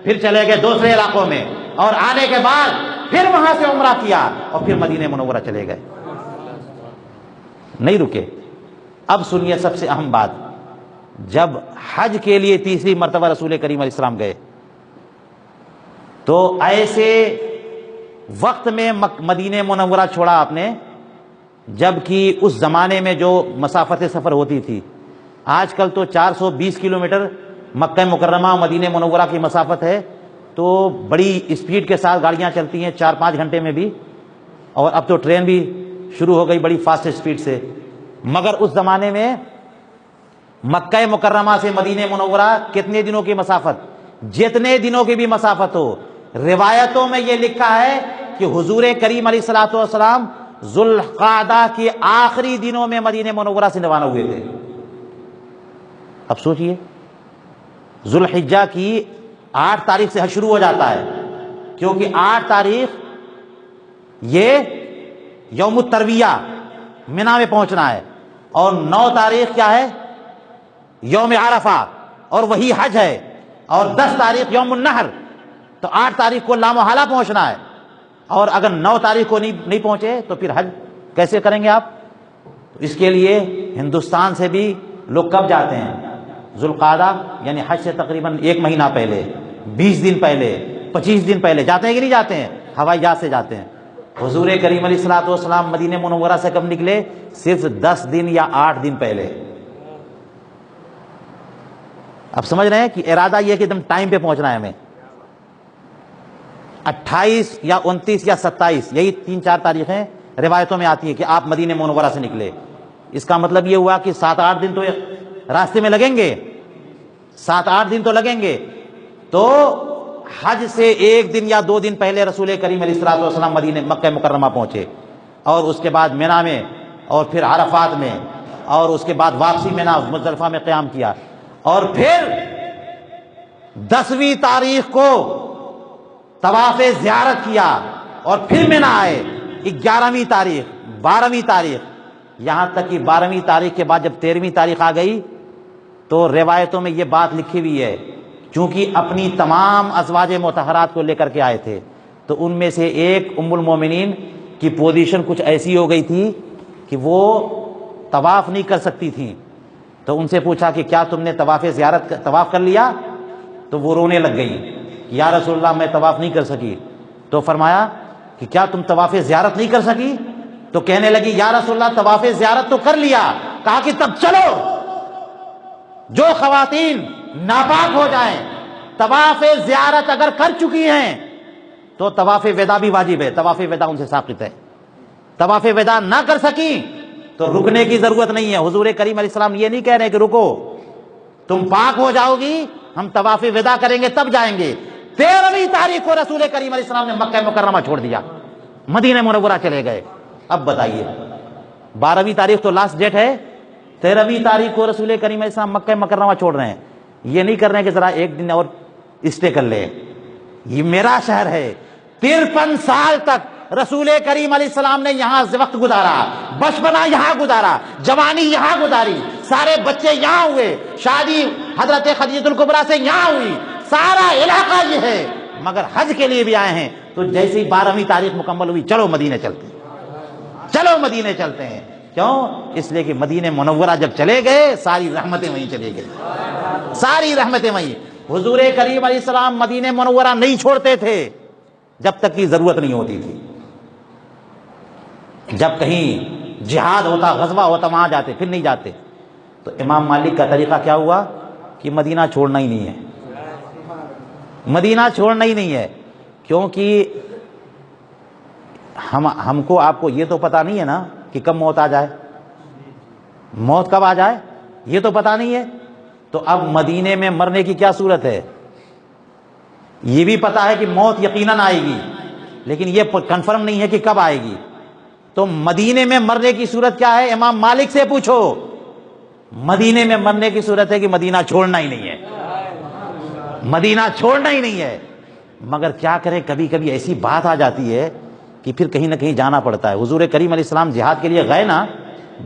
پھر چلے گئے دوسرے علاقوں میں، اور آنے کے بعد پھر وہاں سے عمرہ کیا، اور پھر مدینہ منورہ چلے گئے، نہیں رکے۔ اب سنیے سب سے اہم بات، جب حج کے لیے تیسری مرتبہ رسول کریم علیہ السلام گئے تو ایسے وقت میں مدینہ منورہ چھوڑا آپ نے جبکہ اس زمانے میں جو مسافت سفر ہوتی تھی، آج کل تو 420 کلومیٹر مکہ مکرمہ و مدینہ منورہ کی مسافت ہے، تو بڑی اسپیڈ کے ساتھ گاڑیاں چلتی ہیں 4-5 گھنٹے میں بھی، اور اب تو ٹرین بھی شروع ہو گئی بڑی فاسٹ اسپیڈ سے۔ مگر اس زمانے میں مکہ مکرمہ سے مدینہ منورہ کتنے دنوں کی مسافت؟ جتنے دنوں کی بھی مسافت ہو، روایتوں میں یہ لکھا ہے کہ حضور کریم علیہ الصلوۃ والسلام ذوالقعدہ کے آخری دنوں میں مدینہ منورہ سے روانہ ہوئے تھے۔ اب سوچئے، ذوالحجہ کی 8 تاریخ سے حج شروع ہو جاتا ہے، کیونکہ 8 تاریخ یہ یوم الترویہ منی میں پہنچنا ہے، اور 9 تاریخ کیا ہے؟ یوم عرفہ، اور وہی حج ہے، اور 10 تاریخ یوم النحر، تو 8 تاریخ کو لامحالہ پہنچنا ہے، اور اگر 9 تاریخ کو نہیں پہنچے تو پھر حج کیسے کریں گے آپ؟ اس کے لیے ہندوستان سے بھی لوگ کب جاتے ہیں؟ ذوالقعدہ یعنی حج سے تقریباً 1 مہینہ پہلے، 20 دن پہلے، 25 دن پہلے جاتے ہیں کہ نہیں جاتے ہیں؟ ہوائی جہاز سے جاتے ہیں۔ حضور کریم علیہ الصلوۃ والسلام مدینہ منورہ سے کب نکلے؟ صرف 10 دن یا 8 دن پہلے۔ اب سمجھ رہے ہیں کہ ارادہ یہ کہ ایک دم ٹائم پہ پہنچنا ہے ہمیں۔ 28 یا 29 یا 27 یہی 3-4 تاریخیں روایتوں میں آتی ہیں کہ آپ مدینہ منورہ سے نکلے۔ اس کا مطلب یہ ہوا کہ 7-8 دن تو راستے میں لگیں گے، 7-8 دن تو لگیں گے۔ تو حج سے 1 دن یا 2 دن پہلے رسول کریم علیہ الصلوۃ والسلام مدینہ مکہ مکرمہ پہنچے، اور اس کے بعد منی میں، اور پھر عرفات میں، اور اس کے بعد واپسی منی مزدلفہ میں قیام کیا، اور پھر 10ویں تاریخ کو طواف زیارت کیا، اور پھر منی آئے 11ویں تاریخ، 12ویں تاریخ، یہاں تک کہ 12ویں تاریخ کے بعد جب 13ویں تاریخ آ گئی تو روایتوں میں یہ بات لکھی ہوئی ہے، چونکہ اپنی تمام ازواج مطہرات کو لے کر کے آئے تھے، تو ان میں سے ایک ام المومنین کی پوزیشن کچھ ایسی ہو گئی تھی کہ وہ طواف نہیں کر سکتی تھیں، تو ان سے پوچھا کہ کیا تم نے طواف کر لیا؟ تو وہ رونے لگ گئی، یا رسول اللہ میں طواف نہیں کر سکی۔ تو فرمایا کہ کیا تم طواف زیارت نہیں کر سکی؟ تو کہنے لگی یا رسول اللہ طواف زیارت تو کر لیا۔ کہا کہ تب چلو، جو خواتین ناپاک ہو جائیں طواف زیارت اگر کر چکی ہیں تو طواف وداع بھی واجب ہے، طواف وداع ان سے ساقط ہے۔ طواف وداع نہ کر سکی تو رکنے کی ضرورت نہیں ہے۔ حضور کریم علیہ السلام یہ نہیں کہہ رہے کہ رکو، تم پاک ہو جاؤ گی ہم طواف وداع کریں گے تب جائیں گے۔ 13ویں تاریخ کو رسول کریم علیہ السلام نے مکہ مکرمہ چھوڑ دیا، مدینہ منورہ چلے گئے۔ اب بتائیے 12ویں تاریخ تو لاسٹ ڈیٹ ہے، 13ویں تاریخ کو رسول کریم علیہ السلام مکہ مکرمہ چھوڑ رہے ہیں۔ یہ نہیں کر رہے ہیں کہ ذرا 1 دن اور اسٹے کر لے، یہ میرا شہر ہے۔ 53 سال تک رسول کریم علیہ السلام نے یہاں وقت گزارا، بچپنا یہاں گزارا، جوانی یہاں گزاری، سارے بچے یہاں ہوئے، شادی حضرت خدیجہ الکبریٰ سے یہاں ہوئی، سارا علاقہ یہ ہے، مگر حج کے لیے بھی آئے ہیں۔ تو جیسے ہی 12ویں تاریخ مکمل ہوئی، چلو مدینے چلتے ہیں، چلو مدینے چلتے ہیں۔ کیوں؟ اس لیے کہ مدینہ منورہ جب چلے گئے ساری رحمتیں وہیں چلے گئی، ساری رحمتیں وہیں۔ حضور کریم علیہ السلام مدینہ منورہ نہیں چھوڑتے تھے جب تک کی ضرورت نہیں ہوتی تھی۔ جب کہیں جہاد ہوتا، غزوہ ہوتا، وہاں جاتے، پھر نہیں جاتے۔ تو امام مالک کا طریقہ کیا ہوا کہ مدینہ چھوڑنا ہی نہیں ہے، مدینہ چھوڑنا ہی نہیں ہے، کیونکہ ہم کو آپ کو یہ تو پتا نہیں ہے نا کہ کب موت آ جائے، موت کب آ جائے یہ تو پتا نہیں ہے. تو اب مدینے میں مرنے کی کیا صورت ہے؟ یہ بھی پتا ہے کہ موت یقیناً آئے گی، لیکن یہ کنفرم نہیں ہے کہ کب آئے گی. تو مدینے میں مرنے کی صورت کیا ہے؟ امام مالک سے پوچھو. مدینے میں مرنے کی صورت ہے کہ مدینہ چھوڑنا ہی نہیں ہے، مدینہ چھوڑنا ہی نہیں ہے. مگر کیا کریں، کبھی کبھی ایسی بات آ جاتی ہے کہ پھر کہیں نہ کہیں جانا پڑتا ہے. حضور کریم علیہ السلام جہاد کے لیے گئے نا،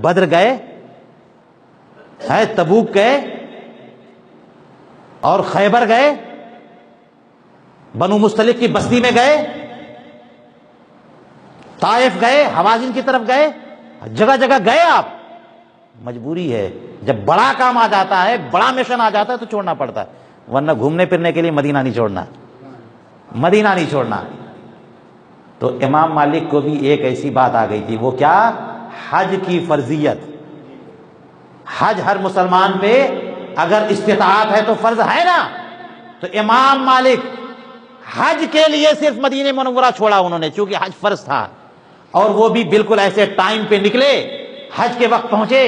بدر گئے، تبوک گئے، اور خیبر گئے، بنو مستلق کی بستی میں گئے، طائف گئے، حوازن کی طرف گئے، جگہ جگہ گئے. آپ مجبوری ہے، جب بڑا کام آ جاتا ہے، بڑا مشن آ جاتا ہے تو چھوڑنا پڑتا ہے، ورنہ گھومنے پھرنے کے لیے مدینہ نہیں چھوڑنا، مدینہ نہیں چھوڑنا. تو امام مالک کو بھی ایک ایسی بات آ گئی تھی، وہ کیا؟ حج کی فرضیت. حج ہر مسلمان پہ اگر استطاعت ہے تو فرض ہے نا. تو امام مالک حج کے لیے صرف مدینہ منورہ چھوڑا انہوں نے، چونکہ حج فرض تھا، اور وہ بھی بالکل ایسے ٹائم پہ نکلے، حج کے وقت پہنچے،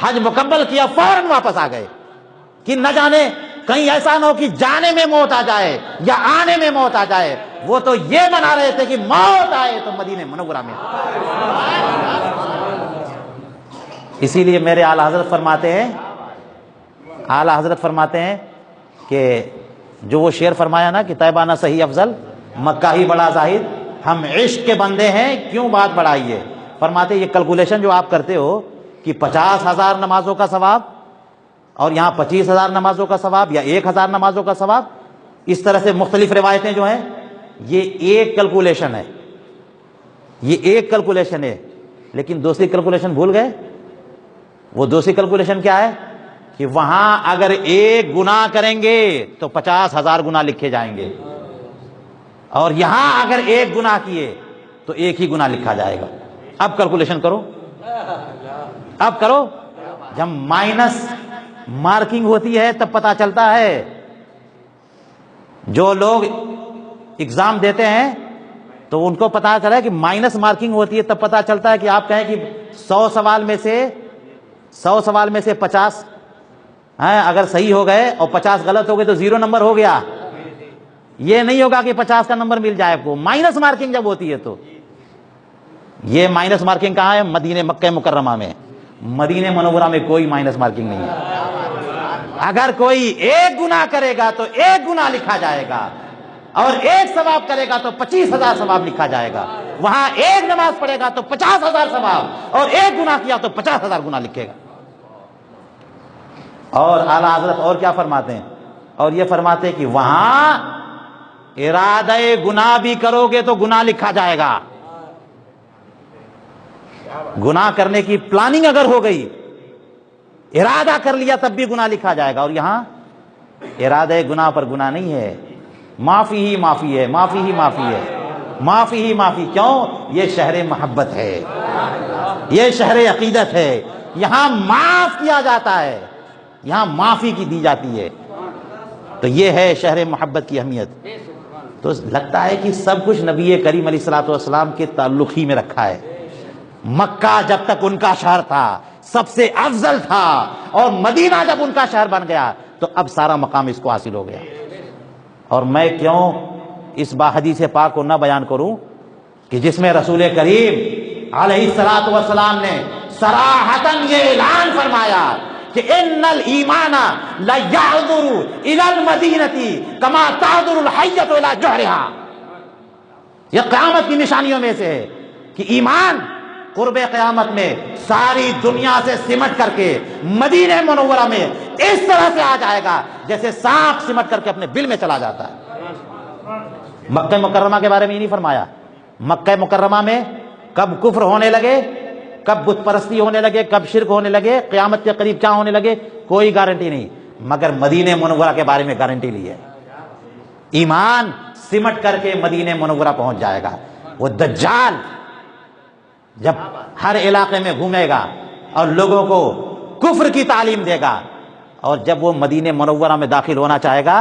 حج مکمل کیا، فوراً واپس آ گئے کہ نہ جانے کہیں ایسا نہ ہو کہ جانے میں موت آ جائے یا آنے میں موت آ جائے. وہ تو یہ بنا رہے تھے کہ موت آئے تو مدینہ منورہ میں. اسی لیے میرے اعلیٰ حضرت فرماتے ہیں کہ جو وہ شعر فرمایا نا کہ طیبہ نہ صحیح افضل، مکہ ہی بڑا زاہد، ہم عشق کے بندے ہیں کیوں بات بڑھائیے. فرماتے یہ کیلکولیشن جو آپ کرتے ہو کہ 50,000 نمازوں کا ثواب اور یہاں 25,000 نمازوں کا ثواب یا 1,000 نمازوں کا ثواب، اس طرح سے مختلف روایتیں جو ہیں، یہ ایک کیلکولیشن ہے، یہ ایک کیلکولیشن ہے. لیکن دوسری کیلکولیشن بھول گئے. وہ دوسری کیلکولیشن کیا ہے؟ کہ وہاں اگر ایک گناہ کریں گے تو 50,000 گناہ لکھے جائیں گے، اور یہاں اگر ایک گناہ کیے تو ایک ہی گناہ لکھا جائے گا. اب کیلکولیشن کرو، اب کرو. جب مائنس مارکنگ ہوتی ہے تب پتا چلتا ہے. جو لوگ ایگزام دیتے ہیں تو ان کو پتا چلا ہے کہ مائنس مارکنگ ہوتی ہے، تب پتا چلتا ہے کہ آپ کہیں کہ 100 سوال میں سے 50 اگر صحیح ہو گئے اور 50 غلط ہو گئے تو 0 نمبر ہو گیا. یہ نہیں ہوگا کہ 50 کا نمبر مل جائے آپ کو. مائنس مارکنگ جب ہوتی ہے تو یہ مائنس مارکنگ کہاں ہے؟ مدینہ مکہ مکرمہ میں. مدینہ منورہ میں کوئی مائنس مارکنگ نہیں ہے. اگر کوئی ایک گناہ کرے گا تو ایک گناہ لکھا جائے گا، اور ایک ثواب کرے گا تو 25,000 ثواب لکھا جائے گا. وہاں ایک نماز پڑھے گا تو 50,000 ثواب، اور ایک گناہ کیا تو 50,000 گناہ لکھے گا. اور اعلیٰ حضرت اور کیا فرماتے ہیں؟ اور یہ فرماتے ہیں کہ وہاں ارادہ گناہ بھی کرو گے تو گناہ لکھا جائے گا. گناہ کرنے کی پلاننگ اگر ہو گئی، ارادہ کر لیا تب بھی گناہ لکھا جائے گا. اور یہاں ارادہ گناہ پر گناہ نہیں ہے، معافی ہی معافی ہے، معافی ہی معافی ہے، معافی ہی معافی. کیوں؟ یہ شہر محبت ہے، یہ شہر عقیدت ہے. یہاں معاف کیا جاتا ہے، یہاں معافی کی دی جاتی ہے. تو یہ ہے شہر محبت کی اہمیت. تو لگتا ہے کہ سب کچھ نبی کریم علیہ الصلوۃ والسلام کے تعلق ہی میں رکھا ہے. مکہ جب تک ان کا شہر تھا سب سے افضل تھا، اور مدینہ جب ان کا شہر بن گیا تو اب سارا مقام اس کو حاصل ہو گیا. اور میں کیوں اس حدیث پاک کو نہ بیان کروں کہ جس میں رسول کریم علیہ الصلوۃ والسلام نے صراحتاً یہ اعلان فرمایا کہ ان الایمان لا یعذر الی المدینہ کما تعذر الحیۃ الی جحرها. یہ قیامت کی نشانیوں میں سے ہے کہ ایمان قرب قیامت میں ساری دنیا سے سمٹ کر کے مدینہ منورہ میں اس طرح سے آ جائے گا جیسے سانپ سمٹ کر کے اپنے بل میں چلا جاتا ہے. مکہ مکرمہ کے بارے میں یہ نہیں فرمایا. مکہ مکرمہ میں کب کفر ہونے لگے، کب بت پرستی ہونے لگے، کب شرک ہونے لگے، قیامت کے قریب کیا ہونے لگے، کوئی گارنٹی نہیں. مگر مدینہ منورہ کے بارے میں گارنٹی لی ہے. ایمان سمٹ کر کے مدینہ منورہ پہنچ جائے گا. وہ دجال جب ہر علاقے میں گھومے گا اور لوگوں کو کفر کی تعلیم دے گا، اور جب وہ مدینہ منورہ میں داخل ہونا چاہے گا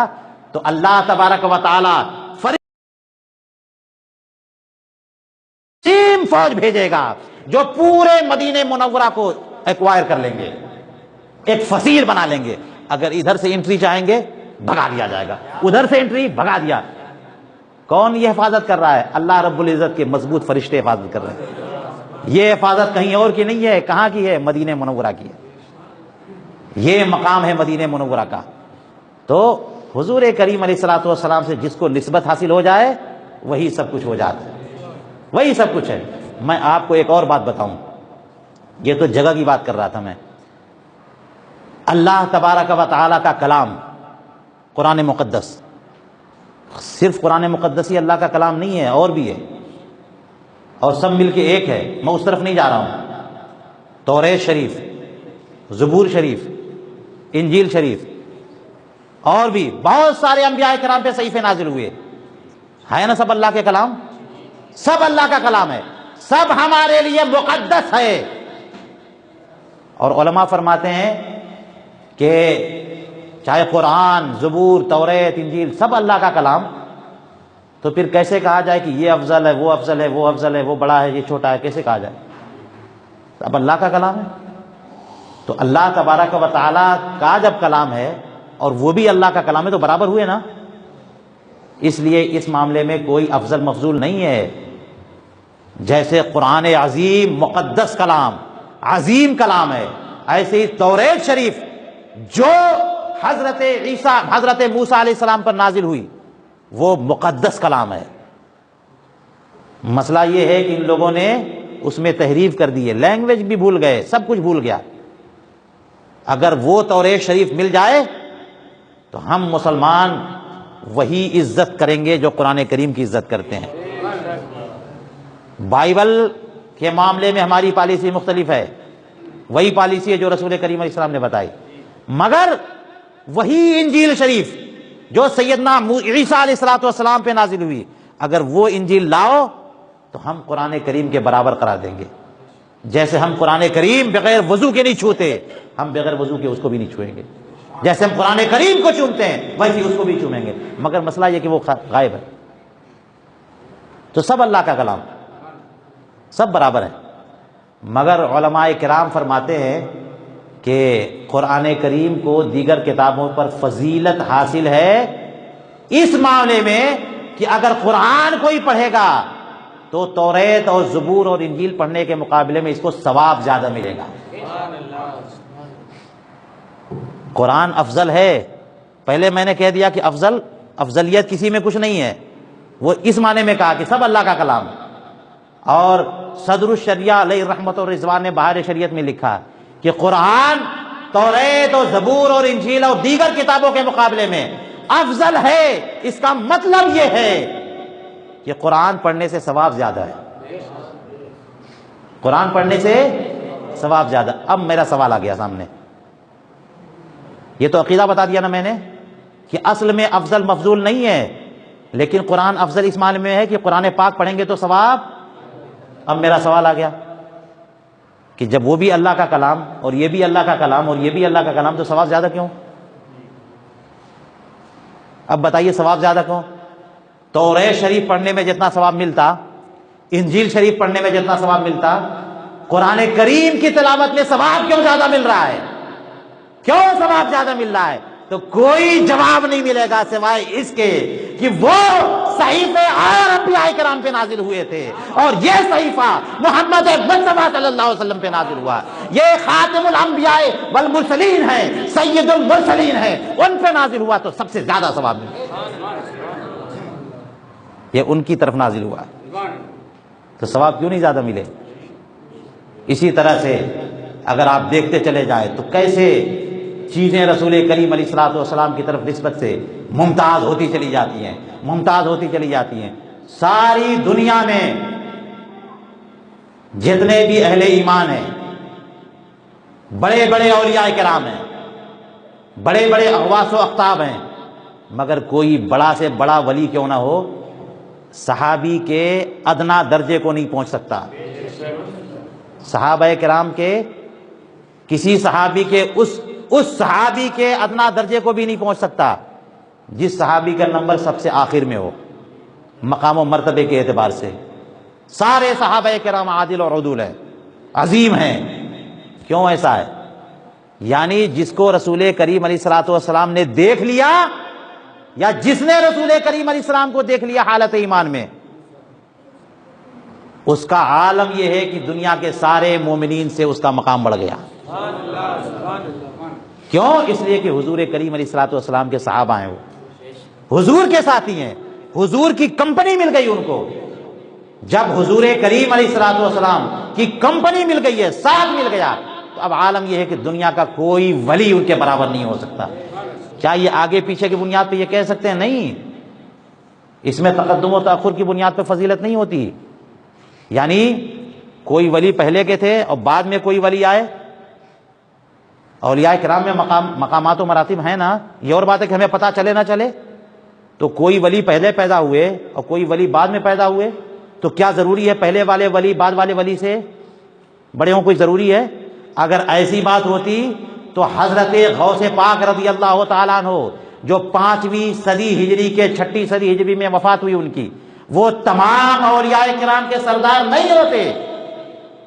تو اللہ تبارک و تعالی فرشتوں فوج بھیجے گا جو پورے مدینہ منورہ کو ایکوائر کر لیں گے، ایک فصیل بنا لیں گے. اگر ادھر سے انٹری چاہیں گے بھگا دیا جائے گا، ادھر سے انٹری بھگا دیا. کون یہ حفاظت کر رہا ہے؟ اللہ رب العزت کے مضبوط فرشتے حفاظت کر رہے ہیں. یہ حفاظت کہیں اور کی نہیں ہے. کہاں کی ہے؟ مدینہ منورہ کی ہے. یہ مقام ہے مدینہ منورہ کا. تو حضور کریم علیہ الصلوۃ والسلام سے جس کو نسبت حاصل ہو جائے وہی سب کچھ ہو جاتا ہے، وہی سب کچھ ہے. میں آپ کو ایک اور بات بتاؤں، یہ تو جگہ کی بات کر رہا تھا میں. اللہ تبارک و تعالیٰ کا کلام قرآن مقدس، صرف قرآن مقدس ہی اللہ کا کلام نہیں ہے، اور بھی ہے، اور سب مل کے ایک ہے. میں اس طرف نہیں جا رہا ہوں. توریت شریف، زبور شریف، انجیل شریف، اور بھی بہت سارے انبیاء کرام پہ صحیفے نازل ہوئے ہے نا. سب اللہ کے کلام، سب اللہ کا کلام ہے، سب ہمارے لیے مقدس ہے. اور علماء فرماتے ہیں کہ چاہے قرآن، زبور، توریت، انجیل سب اللہ کا کلام، تو پھر کیسے کہا جائے کہ یہ افضل ہے، وہ افضل ہے، وہ افضل ہے، وہ بڑا ہے، یہ چھوٹا ہے؟ کیسے کہا جائے؟ اب اللہ کا کلام ہے. تو اللہ تبارک و تعالیٰ کا جب کلام ہے اور وہ بھی اللہ کا کلام ہے تو برابر ہوئے نا. اس لیے اس معاملے میں کوئی افضل مفضول نہیں ہے. جیسے قرآن عظیم مقدس کلام، عظیم کلام ہے، ایسے ہی توریت شریف جو حضرت عیسیٰ، حضرت موسیٰ علیہ السلام پر نازل ہوئی، وہ مقدس کلام ہے. مسئلہ یہ ہے کہ ان لوگوں نے اس میں تحریف کر دی ہے، لینگویج بھی بھول گئے، سب کچھ بھول گیا. اگر وہ توریت شریف مل جائے تو ہم مسلمان وہی عزت کریں گے جو قرآن کریم کی عزت کرتے ہیں. بائبل کے معاملے میں ہماری پالیسی مختلف ہے، وہی پالیسی ہے جو رسول کریم علیہ السلام نے بتائی. مگر وہی انجیل شریف جو سیدنا عیسیٰ علیہ السلام پہ نازل ہوئی، اگر وہ انجیل لاؤ تو ہم قرآن کریم کے برابر قرار دیں گے. جیسے ہم قرآن کریم بغیر وضو کے نہیں چھوتے، ہم بغیر وضو کے اس کو بھی نہیں چھوئیں گے. جیسے ہم قرآن کریم کو چومتے ہیں ویسے اس کو بھی چومیں گے. مگر مسئلہ یہ کہ وہ غائب ہے. تو سب اللہ کا کلام، سب برابر ہے. مگر علماء کرام فرماتے ہیں کہ قرآن کریم کو دیگر کتابوں پر فضیلت حاصل ہے اس معاملے میں کہ اگر قرآن کوئی پڑھے گا تو توریت اور زبور اور انجیل پڑھنے کے مقابلے میں اس کو ثواب زیادہ ملے گا. قرآن افضل ہے. پہلے میں نے کہہ دیا کہ افضلیت کسی میں کچھ نہیں ہے، وہ اس معنی میں کہا کہ سب اللہ کا کلام. اور صدر الشریعہ علیہ رحمت و رضوان نے بہار شریعت میں لکھا کہ قرآن توریت اور زبور اور انجیل اور دیگر کتابوں کے مقابلے میں افضل ہے. اس کا مطلب یہ ہے کہ قرآن پڑھنے سے ثواب زیادہ ہے، قرآن پڑھنے سے ثواب زیادہ. اب میرا سوال آ گیا سامنے. یہ تو عقیدہ بتا دیا نا میں نے کہ اصل میں افضل مفضول نہیں ہے، لیکن قرآن افضل اس معنی میں ہے کہ قرآن پاک پڑھیں گے تو ثواب. اب میرا سوال آ گیا کہ جب وہ بھی اللہ کا کلام اور یہ بھی اللہ کا کلام اور یہ بھی اللہ کا کلام تو ثواب زیادہ کیوں؟ اب بتائیے ثواب زیادہ کیوں؟ توریت شریف پڑھنے میں جتنا ثواب ملتا، انجیل شریف پڑھنے میں جتنا ثواب ملتا، قرآن کریم کی تلاوت میں ثواب کیوں زیادہ مل رہا ہے؟ کیوں ثواب زیادہ مل رہا ہے؟ تو کوئی جواب نہیں ملے گا سوائے اس کے کہ وہ صحیفے اور انبیاء کرام پہ نازل ہوئے تھے، اور یہ صحیفہ محمد مصطفیٰ صلی اللہ علیہ وسلم پہ نازل ہوا. یہ خاتم الانبیاء والمرسلین ہے، سید المرسلین ہے، ان پہ نازل ہوا تو سب سے زیادہ ثواب ملے. یہ ان کی طرف نازل ہوا تو ثواب کیوں نہیں زیادہ ملے؟ اسی طرح سے اگر آپ دیکھتے چلے جائیں تو کیسے چیزیں رسول کریم علیہ الصلوۃ والسلام کی طرف نسبت سے ممتاز ہوتی چلی جاتی ہیں، ممتاز ہوتی چلی جاتی ہیں. ساری دنیا میں جتنے بھی اہل ایمان ہیں، بڑے بڑے اولیاء کرام ہیں، بڑے بڑے اغواث و اقطاب ہیں، مگر کوئی بڑا سے بڑا ولی کیوں نہ ہو صحابی کے ادنا درجے کو نہیں پہنچ سکتا. صحابہ کرام کے کسی صحابی کے اس صحابی کے ادنا درجے کو بھی نہیں پہنچ سکتا. جس صحابی کا نمبر سب سے آخر میں ہو مقام و مرتبے کے اعتبار سے، سارے صحابہ کرام عادل اور عدول ہیں، عظیم ہیں. کیوں ایسا ہے؟ یعنی جس کو رسول کریم علیہ الصلوۃ والسلام نے دیکھ لیا، یا جس نے رسول کریم علیہ السلام کو دیکھ لیا حالت ایمان میں، اس کا عالم یہ ہے کہ دنیا کے سارے مومنین سے اس کا مقام بڑھ گیا. کیوں؟ اس لیے کہ حضور کریم علیہ الصلوۃ والسلام کے صحابہ ہیں، وہ حضور کے ساتھی ہیں، حضور کی کمپنی مل گئی ان کو. جب حضور کریم علیہ الصلوۃ والسلام کی کمپنی مل گئی ہے، ساتھ مل گیا، تو اب عالم یہ ہے کہ دنیا کا کوئی ولی ان کے برابر نہیں ہو سکتا. کیا یہ آگے پیچھے کی بنیاد پہ یہ کہہ سکتے ہیں؟ نہیں. اس میں تقدم و تاخر کی بنیاد پہ فضیلت نہیں ہوتی. یعنی کوئی ولی پہلے کے تھے اور بعد میں کوئی ولی آئے. اولیاء کرام میں مقامات و مراتب ہیں نا. یہ اور بات ہے کہ ہمیں پتہ چلے نہ چلے. تو کوئی ولی پہلے پیدا ہوئے اور کوئی ولی بعد میں پیدا ہوئے، تو کیا ضروری ہے پہلے والے ولی بعد والے ولی سے بڑے ہوں؟ کوئی ضروری ہے؟ اگر ایسی بات ہوتی تو حضرت غوث پاک رضی اللہ تعالیٰ عنہ جو 5ویں صدی ہجری کے 6ٹھی صدی ہجری میں وفات ہوئی ان کی، وہ تمام اولیاء کرام کے سردار نہیں ہوتے.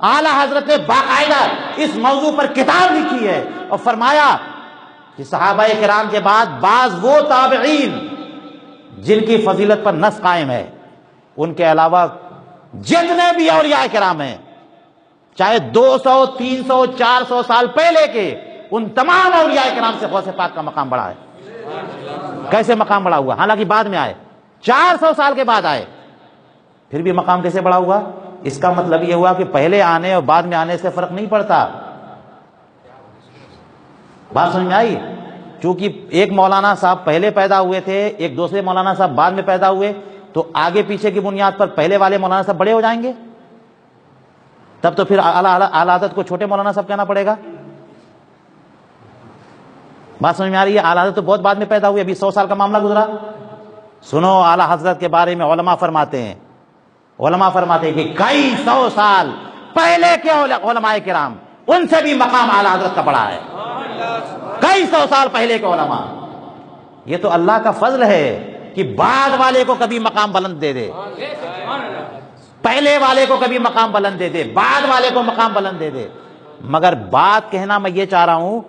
اعلیٰ حضرت نے باقاعدہ اس موضوع پر کتاب لکھی ہے اور فرمایا کہ صحابہ کرام کے بعد بعض وہ تابعین جن کی فضیلت پر نص قائم ہے، ان کے علاوہ جتنے بھی اولیاء کرام ہیں، چاہے 200 300 400 سال پہلے کے، ان تمام اولیاء کرام سے غوث پاک کا مقام بڑھا ہے. کیسے مقام بڑھا ہوا؟ حالانکہ بعد میں آئے، 400 سال کے بعد آئے، پھر بھی مقام کیسے بڑھا ہوا؟ اس کا مطلب یہ ہوا کہ پہلے آنے اور بعد میں آنے سے فرق نہیں پڑتا. بات سمجھ میں آئی؟ چونکہ ایک مولانا صاحب پہلے پیدا ہوئے تھے، ایک دوسرے مولانا صاحب بعد میں پیدا ہوئے، تو آگے پیچھے کی بنیاد پر پہلے والے مولانا صاحب بڑے ہو جائیں گے. تب تو پھر اعلیٰ حضرت کو چھوٹے مولانا صاحب کہنا پڑے گا. بات سمجھ میں آ رہی ہے؟ اعلیٰ حضرت تو بہت بعد میں پیدا ہوئے، ابھی 100 سال کا معاملہ گزرا. سنو اعلیٰ حضرت کے بارے میں علماء فرماتے ہیں کہ کئی 100 سال پہلے کے علماء کرام، ان سے بھی مقام اعلیٰ حضرت کا بڑا ہے. کئی 100 سال پہلے کے علماء. یہ تو اللہ کا فضل ہے کہ بعد والے کو کبھی مقام بلند دے دے، پہلے والے کو کبھی مقام بلند دے دے، بعد والے کو مقام بلند دے دے. مگر بات کہنا میں یہ چاہ رہا ہوں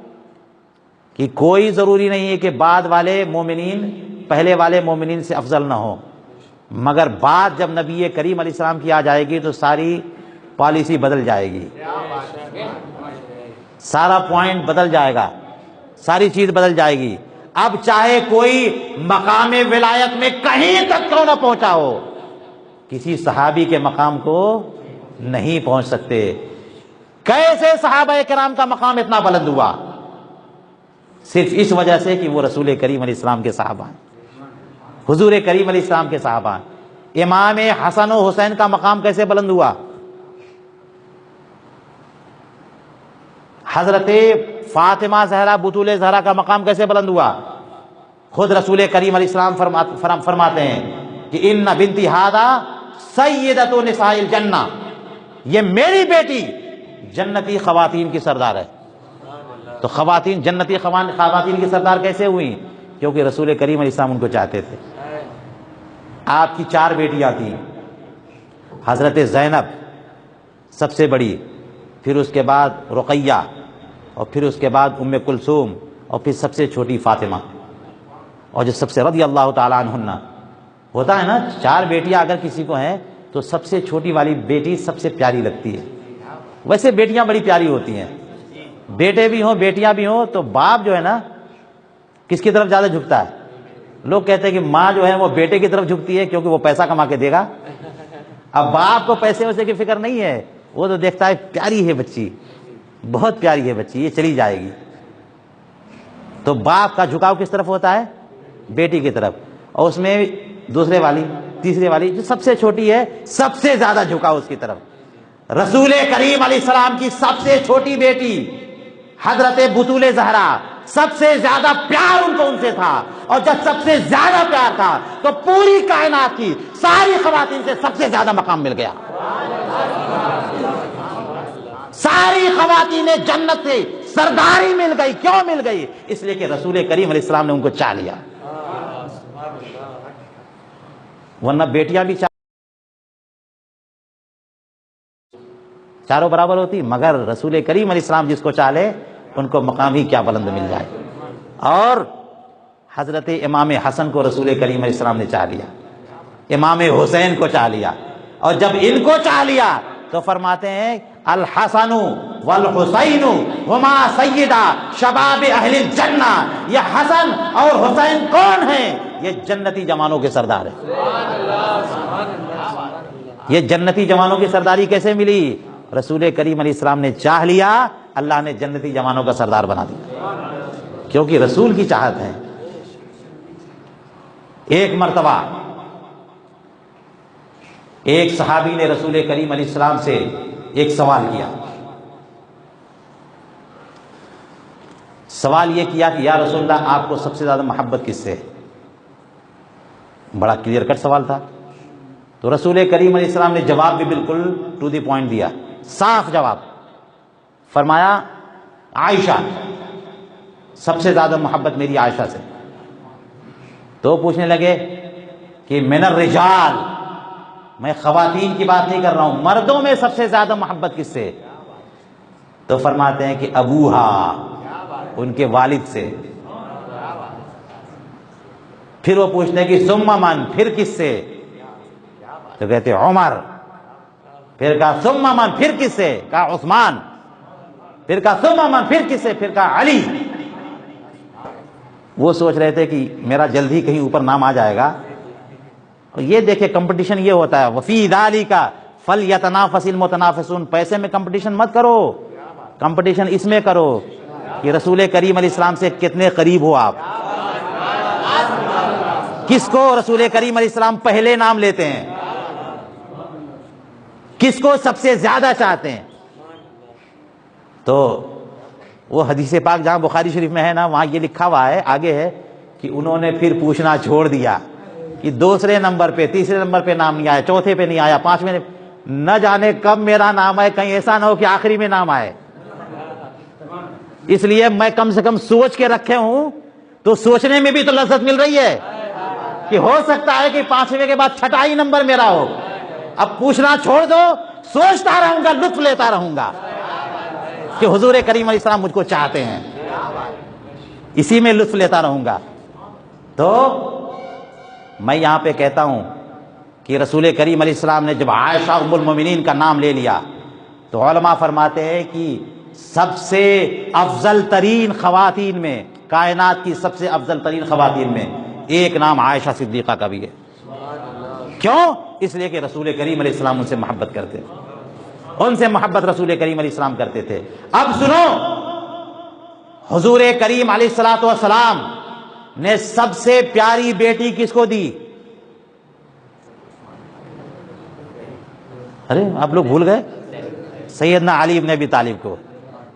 کہ کوئی ضروری نہیں ہے کہ بعد والے مومنین پہلے والے مومنین سے افضل نہ ہو. مگر بات جب نبی کریم علیہ السلام کی آ جائے گی تو ساری پالیسی بدل جائے گی، سارا پوائنٹ بدل جائے گا، ساری چیز بدل جائے گی. اب چاہے کوئی مقام ولایت میں کہیں تک کیوں نہ پہنچا ہو، کسی صحابی کے مقام کو نہیں پہنچ سکتے. کیسے صحابہ کرام کا مقام اتنا بلند ہوا؟ صرف اس وجہ سے کہ وہ رسول کریم علیہ السلام کے صحابہ ہیں، حضور کریم علیہ السلام کے صحابہ ہیں. امام حسن و حسین کا مقام کیسے بلند ہوا؟ حضرت فاطمہ زہرا بطول زہرا کا مقام کیسے بلند ہوا؟ خود رسول کریم علیہ السلام فرماتے ہیں کہ ان بنتی ھذا سیدۃ نساء الجنہ، یہ میری بیٹی جنتی خواتین کی سردار ہے. تو خواتین جنتی خواتین کی سردار کیسے ہوئی؟ کیونکہ رسول کریم علیہ السلام ان کو چاہتے تھے. آپ کی 4 بیٹیاں تھیں، حضرت زینب سب سے بڑی، پھر اس کے بعد رقیہ، اور پھر اس کے بعد ام کلثوم، اور پھر سب سے چھوٹی فاطمہ، اور جو سب سے رضی اللہ تعالیٰ عنہن. ہوتا ہے نا 4 بیٹیاں اگر کسی کو ہیں تو سب سے چھوٹی والی بیٹی سب سے پیاری لگتی ہے. ویسے بیٹیاں بڑی پیاری ہوتی ہیں، بیٹے بھی ہوں بیٹیاں بھی ہوں، تو باپ جو ہے نا کس کی طرف زیادہ جھکتا ہے؟ لوگ کہتے ہیں کہ ماں جو ہے وہ بیٹے کی طرف جھکتی ہے کیونکہ وہ پیسہ کما کے دے گا. اب باپ کو پیسے ویسے کی فکر نہیں ہے، وہ تو دیکھتا ہے پیاری ہے بچی، بہت پیاری ہے بچی، یہ چلی جائے گی. تو باپ کا جھکاؤ کس طرف ہوتا ہے؟ بیٹی کی طرف. اور اس میں دوسرے والی تیسرے والی جو سب سے چھوٹی ہے سب سے زیادہ جھکاؤ اس کی طرف. رسول کریم علیہ السلام کی سب سے چھوٹی بیٹی حضرت بطول زہرا، سب سے زیادہ پیار ان سے تھا. اور جب سب سے زیادہ پیار تھا تو پوری کائنات کی ساری خواتین سے سب سے زیادہ مقام مل گیا. ساری خواتین جنت سے سرداری مل گئی. کیوں مل گئی؟ اس لیے کہ رسول کریم علیہ السلام نے ان کو چاہ لیا. ورنہ بیٹیاں بھی چاروں برابر ہوتی، مگر رسول کریم علیہ السلام جس کو چاہے ان کو مقام ہی کیا بلند مل جائے۔ اور حضرت امام حسن کو رسول کریم علیہ السلام نے چاہ لیا، امام حسین کو چاہ لیا، اور جب ان کو چاہ لیا تو فرماتے ہیں الحسن والحسین ہما سیدہ شباب اہل الجنہ، یہ حسن اور حسین کون ہیں؟ یہ جنتی جوانوں کے سردار ہیں۔ یہ جنتی جوانوں کی سرداری کیسے ملی؟ رسول کریم علیہ السلام نے چاہ لیا، اللہ نے جنتی جوانوں کا سردار بنا دیا، کیونکہ رسول کی چاہت ہے۔ ایک مرتبہ ایک صحابی نے رسول کریم علیہ السلام سے ایک سوال کیا۔ سوال یہ کیا کہ یا رسول اللہ، آپ کو سب سے زیادہ محبت کس سے؟ بڑا کلیئر کٹ سوال تھا۔ تو رسول کریم علیہ السلام نے جواب بھی بالکل ٹو دی پوائنٹ دیا، صاف جواب۔ فرمایا عائشہ، سب سے زیادہ محبت میری عائشہ سے۔ تو پوچھنے لگے کہ من الرجال، میں خواتین کی بات نہیں کر رہا ہوں، مردوں میں سب سے زیادہ محبت کس سے؟ تو فرماتے ہیں کہ ابوہا، ان کے والد سے۔ پھر وہ پوچھتے ہیں کہ ثم من، پھر کس سے؟ تو کہتے عمر۔ پھر کہا ثم من، پھر کس سے؟ کہا عثمان۔ پھر کہا ثم من، پھر کس سے؟ پھر کہا علی۔ وہ سوچ رہے تھے کہ میرا جلد ہی کہیں اوپر نام آ جائے گا۔ یہ دیکھیں کمپٹیشن یہ ہوتا ہے، وفی ذالک فلیتنافس المتنافسون، پیسے میں کمپٹیشن مت کرو، کمپٹیشن اس میں کرو کہ رسول کریم علیہ السلام سے کتنے قریب ہو آپ، کس کو رسول کریم علیہ السلام پہلے نام لیتے ہیں، کس کو سب سے زیادہ چاہتے ہیں۔ تو وہ حدیث پاک جہاں بخاری شریف میں ہے نا، وہاں یہ لکھا ہوا ہے، آگے ہے کہ انہوں نے پھر پوچھنا چھوڑ دیا کہ دوسرے نمبر پہ، تیسرے نمبر پہ نام نہیں آیا، چوتھے پہ نہیں آیا، پانچویں، نہ جانے کب میرا نام آئے، کہیں ایسا نہ ہو کہ آخری میں نام آئے۔ اس لیے میں کم سے کم سوچ کے رکھے ہوں، تو سوچنے میں بھی تو لذت مل رہی ہے کہ ہو سکتا ہے کہ پانچویں کے بعد چھٹا ہی نمبر میرا ہو۔ اب پوچھنا چھوڑ دو، سوچتا رہوں گا، لطف لیتا رہوں گا کہ حضور کریم علیہ السلام مجھ کو چاہتے ہیں، اسی میں لطف لیتا رہوں گا۔ تو میں یہاں پہ کہتا ہوں کہ رسول کریم علیہ السلام نے جب عائشہ ام المومنین کا نام لے لیا تو علماء فرماتے ہیں کہ سب سے افضل ترین خواتین میں، کائنات کی سب سے افضل ترین خواتین میں ایک نام عائشہ صدیقہ کا بھی ہے۔ کیوں؟ اس لیے کہ رسول کریم علیہ السلام ان سے محبت کرتے تھے، ان سے محبت رسول کریم علیہ السلام کرتے تھے۔ اب سنو، حضور کریم علیہ الصلوۃ والسلام نے سب سے پیاری بیٹی کس کو دی؟ ارے آپ لوگ بھول گئے، سیدنا علی بن ابی طالب کو۔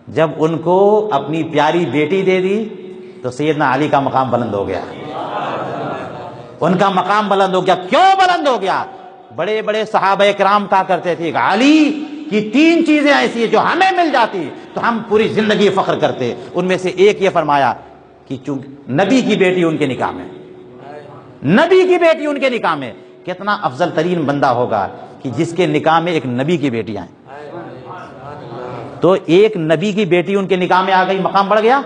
جب ان کو اپنی پیاری بیٹی دے دی تو سیدنا علی کا مقام بلند ہو گیا، ان کا مقام بلند ہو گیا۔ کیوں بلند ہو گیا؟ بڑے بڑے صحابہ کرام کہا کرتے تھے کہ علی کی تین چیزیں ایسی ہیں جو ہمیں مل جاتی تو ہم پوری زندگی فخر کرتے۔ ان میں سے ایک یہ فرمایا کہ چونکہ نبی کی بیٹی ان کے نکاح میں، نبی کی بیٹی ان کے نکاح میں، کتنا افضل ترین بندہ ہوگا کہ جس کے نکاح میں ایک نبی کی بیٹی آئیں۔ تو ایک نبی کی بیٹی ان کے نکاح میں آ گئی، مقام بڑھ گیا۔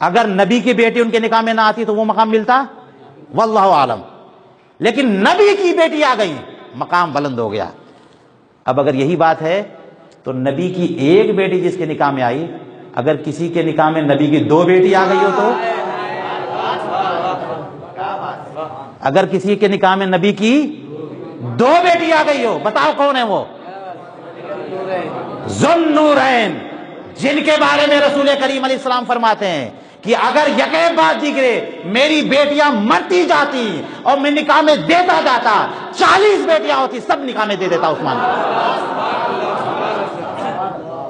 اگر نبی کی بیٹی ان کے نکاح میں نہ آتی تو وہ مقام ملتا؟ واللہ عالم۔ لیکن نبی کی بیٹی آ گئی، مقام بلند ہو گیا۔ اب اگر یہی بات ہے تو نبی کی ایک بیٹی جس کے نکاح میں آئی، اگر کسی کے نکاح میں نبی کی دو بیٹی آ گئی ہو تو، اگر کسی کے نکاح میں نبی کی دو بیٹی آ گئی ہو، بتاؤ کون ہے وہ؟ ذو النورین، جن کے بارے میں رسول کریم علیہ السلام فرماتے ہیں کہ اگر یکے بات دیکھے میری بیٹیاں مرتی جاتی اور میں نکاح میں دیتا جاتا، 40 بیٹیاں ہوتی، سب نکاح میں دے دیتا عثمان کو۔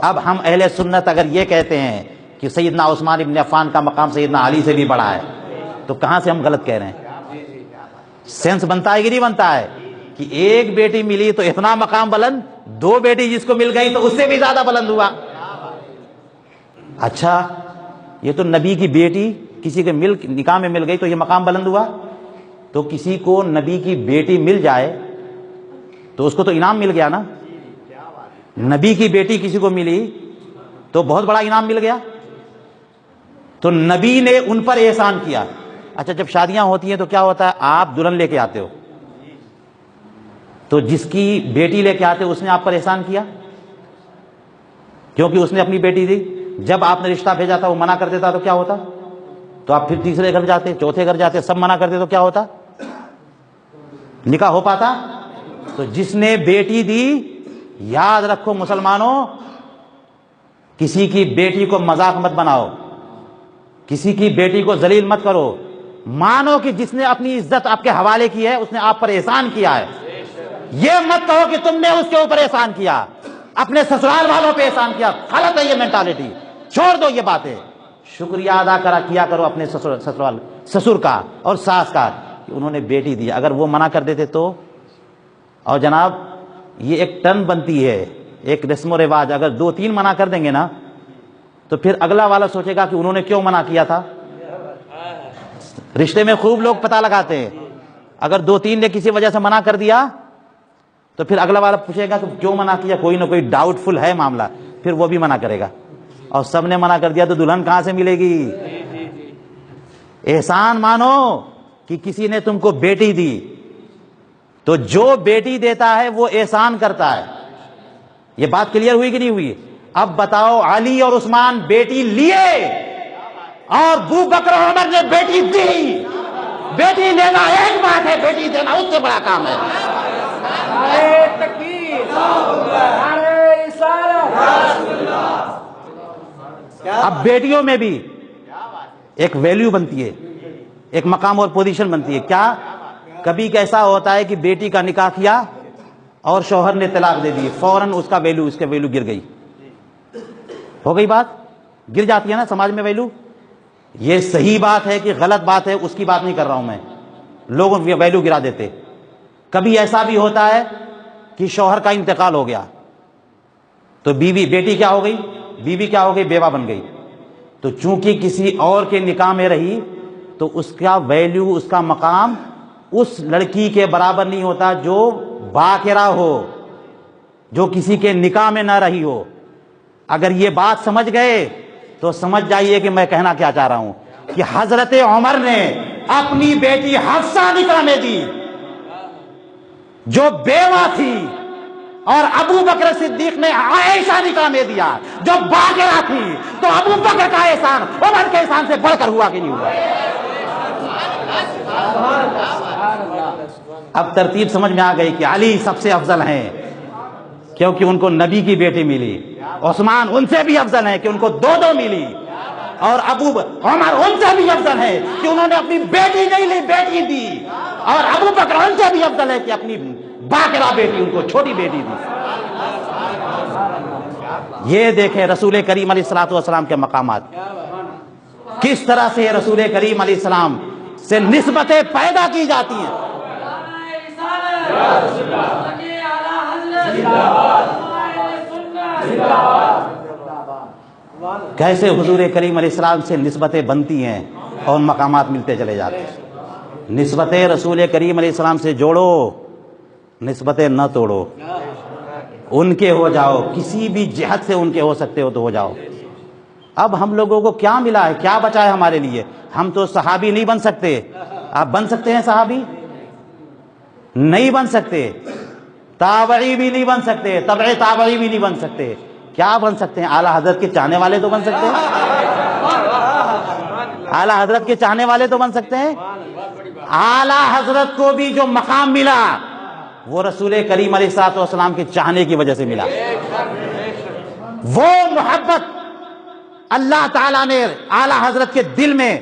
اب ہم اہل سنت اگر یہ کہتے ہیں کہ سیدنا عثمان ابن عفان کا مقام سیدنا علی سے بھی بڑا ہے تو کہاں سے ہم غلط کہہ رہے ہیں؟ سینس بنتا ہے کہ نہیں بنتا ہے کہ ایک بیٹی ملی تو اتنا مقام بلند، دو بیٹی جس کو مل گئی تو اس سے بھی زیادہ بلند ہوا۔ اچھا، یہ تو نبی کی بیٹی کسی کے نکاح میں مل گئی تو یہ مقام بلند ہوا، تو کسی کو نبی کی بیٹی مل جائے تو اس کو تو انعام مل گیا نا. نبی کی بیٹی کسی کو ملی تو بہت بڑا انعام مل گیا. تو نبی نے ان پر احسان کیا. اچھا جب شادیاں ہوتی ہیں تو کیا ہوتا ہے, آپ دلہن لے کے آتے ہو, تو جس کی بیٹی لے کے آتے ہو اس نے آپ پر احسان کیا کیونکہ اس نے اپنی بیٹی دی. جب آپ نے رشتہ بھیجا تھا وہ منع کر دیتا تو کیا ہوتا, تو آپ پھر تیسرے گھر جاتے, چوتھے گھر جاتے, سب منع کرتے تو کیا ہوتا, نکاح ہو پاتا. تو جس نے بیٹی دی, یاد رکھو مسلمانوں, کسی کی بیٹی کو مذاق مت بناؤ, کسی کی بیٹی کو ذلیل مت کرو. مانو کہ جس نے اپنی عزت آپ کے حوالے کی ہے اس نے آپ پر احسان کیا ہے. یہ مت کہو کہ تم نے اس کے اوپر احسان کیا, اپنے سسرال والوں پہ احسان کیا. غلط ہے یہ مینٹالٹی, چھوڑ دو یہ باتیں. شکریہ ادا کیا کرو اپنے سسر کا اور ساس کا کہ انہوں نے بیٹی دی. اگر وہ منع کر دیتے تو, اور جناب یہ ایک ٹرن بنتی ہے, ایک رسم و رواج. اگر 2-3 منع کر دیں گے نا تو پھر اگلا والا سوچے گا کہ انہوں نے کیوں منع کیا تھا. رشتے میں خوب لوگ پتہ لگاتے ہیں. اگر 2-3 نے کسی وجہ سے منع کر دیا تو پھر اگلا والا پوچھے گا کہ کیوں منع کیا, کوئی نہ کوئی ڈاؤٹ فل ہے معاملہ, پھر وہ بھی منع کرے گا. اور سب نے منع کر دیا تو دلہن کہاں سے ملے گی. احسان مانو کہ کسی نے تم کو بیٹی دی, تو جو بیٹی دیتا ہے وہ احسان کرتا ہے. یہ بات کلیئر ہوئی کہ نہیں ہوئی؟ اب بتاؤ, علی اور عثمان بیٹی لیے اور ابو بکر عمر نے بیٹی دی. بیٹی لینا ایک بات ہے, بیٹی دینا اس سے بڑا کام ہے. نعرہ تکبیر, نعرہ رسالت. اب بیٹیوں میں بھی ایک ویلیو بنتی ہے, ایک مقام اور پوزیشن بنتی ہے. کیا کبھی کیسا ہوتا ہے کہ بیٹی کا نکاح کیا اور شوہر نے طلاق دے دی, فوراً اس کا ویلیو, اس کے ویلیو گر گئی. ہو گئی بات, گر جاتی ہے نا سماج میں ویلیو. یہ صحیح بات ہے کہ غلط بات ہے اس کی بات نہیں کر رہا ہوں میں, لوگوں کی ویلیو گرا دیتے. کبھی ایسا بھی ہوتا ہے کہ شوہر کا انتقال ہو گیا تو بیٹی کیا ہو گئی, بیوی کیا ہو گئی, بیوہ بن گئی. تو چونکہ کسی اور کے نکاح میں رہی تو اس کا ویلیو, اس کا مقام اس لڑکی کے برابر نہیں ہوتا جو باقرہ ہو, جو کسی کے نکاح میں نہ رہی ہو. اگر یہ بات سمجھ گئے تو سمجھ جائیے کہ میں کہنا کیا چاہ رہا ہوں, کہ حضرت عمر نے اپنی بیٹی حفصہ نکاح میں دی جو بیوہ تھی, اور ابو بکر صدیق نے عائشہ نکاح میں دیا جو باقرہ تھی. تو ابو بکر کا احسان عمر کے احسان سے بڑھ کر ہوا کہ نہیں ہوا؟ اب ترتیب سمجھ میں آ گئی کہ علی سب سے افضل ہیں کیونکہ ان کو نبی کی بیٹی ملی, عثمان ان سے بھی افضل ہیں کہ ان کو 2 ملی, اور عمر ان سے بھی افضل ہے کہ انہوں نے اپنی بیٹی نہیں لی, بیٹی دی, اور ابو بکر ان سے بھی افضل ہے کہ اپنی باقرہ بیٹی, ان کو چھوٹی بیٹی دی. یہ دیکھیں رسول کریم علیہ الصلوۃ والسلام کے مقامات, کس طرح سے رسول کریم علیہ السلام سے نسبتیں پیدا کی جاتی ہیں. کیسے حضور کریم علیہ السلام سے نسبتیں بنتی ہیں اور مقامات ملتے چلے جاتے ہیں. نسبتیں رسول کریم علیہ السلام سے جوڑو, نسبتیں نہ توڑو. ان کے ہو جاؤ, کسی بھی جہت سے ان کے ہو سکتے ہو تو ہو جاؤ. اب ہم لوگوں کو کیا ملا ہے, کیا بچا ہے ہمارے لیے؟ ہم تو صحابی نہیں بن سکتے. آپ بن سکتے ہیں صحابی؟ نہیں بن سکتے. تابعی بھی نہیں بن سکتے, تبع تابعی بھی نہیں بن سکتے. کیا بن سکتے ہیں؟ اعلیٰ حضرت کے چاہنے والے تو بن سکتے ہیں. اعلیٰ حضرت کے چاہنے والے تو بن سکتے ہیں. اعلیٰ حضرت کو بھی جو مقام ملا وہ رسول کریم علیہ الصلوۃ والسلام کے چاہنے کی وجہ سے ملا. وہ محبت اللہ تعالیٰ نے اعلیٰ حضرت کے دل میں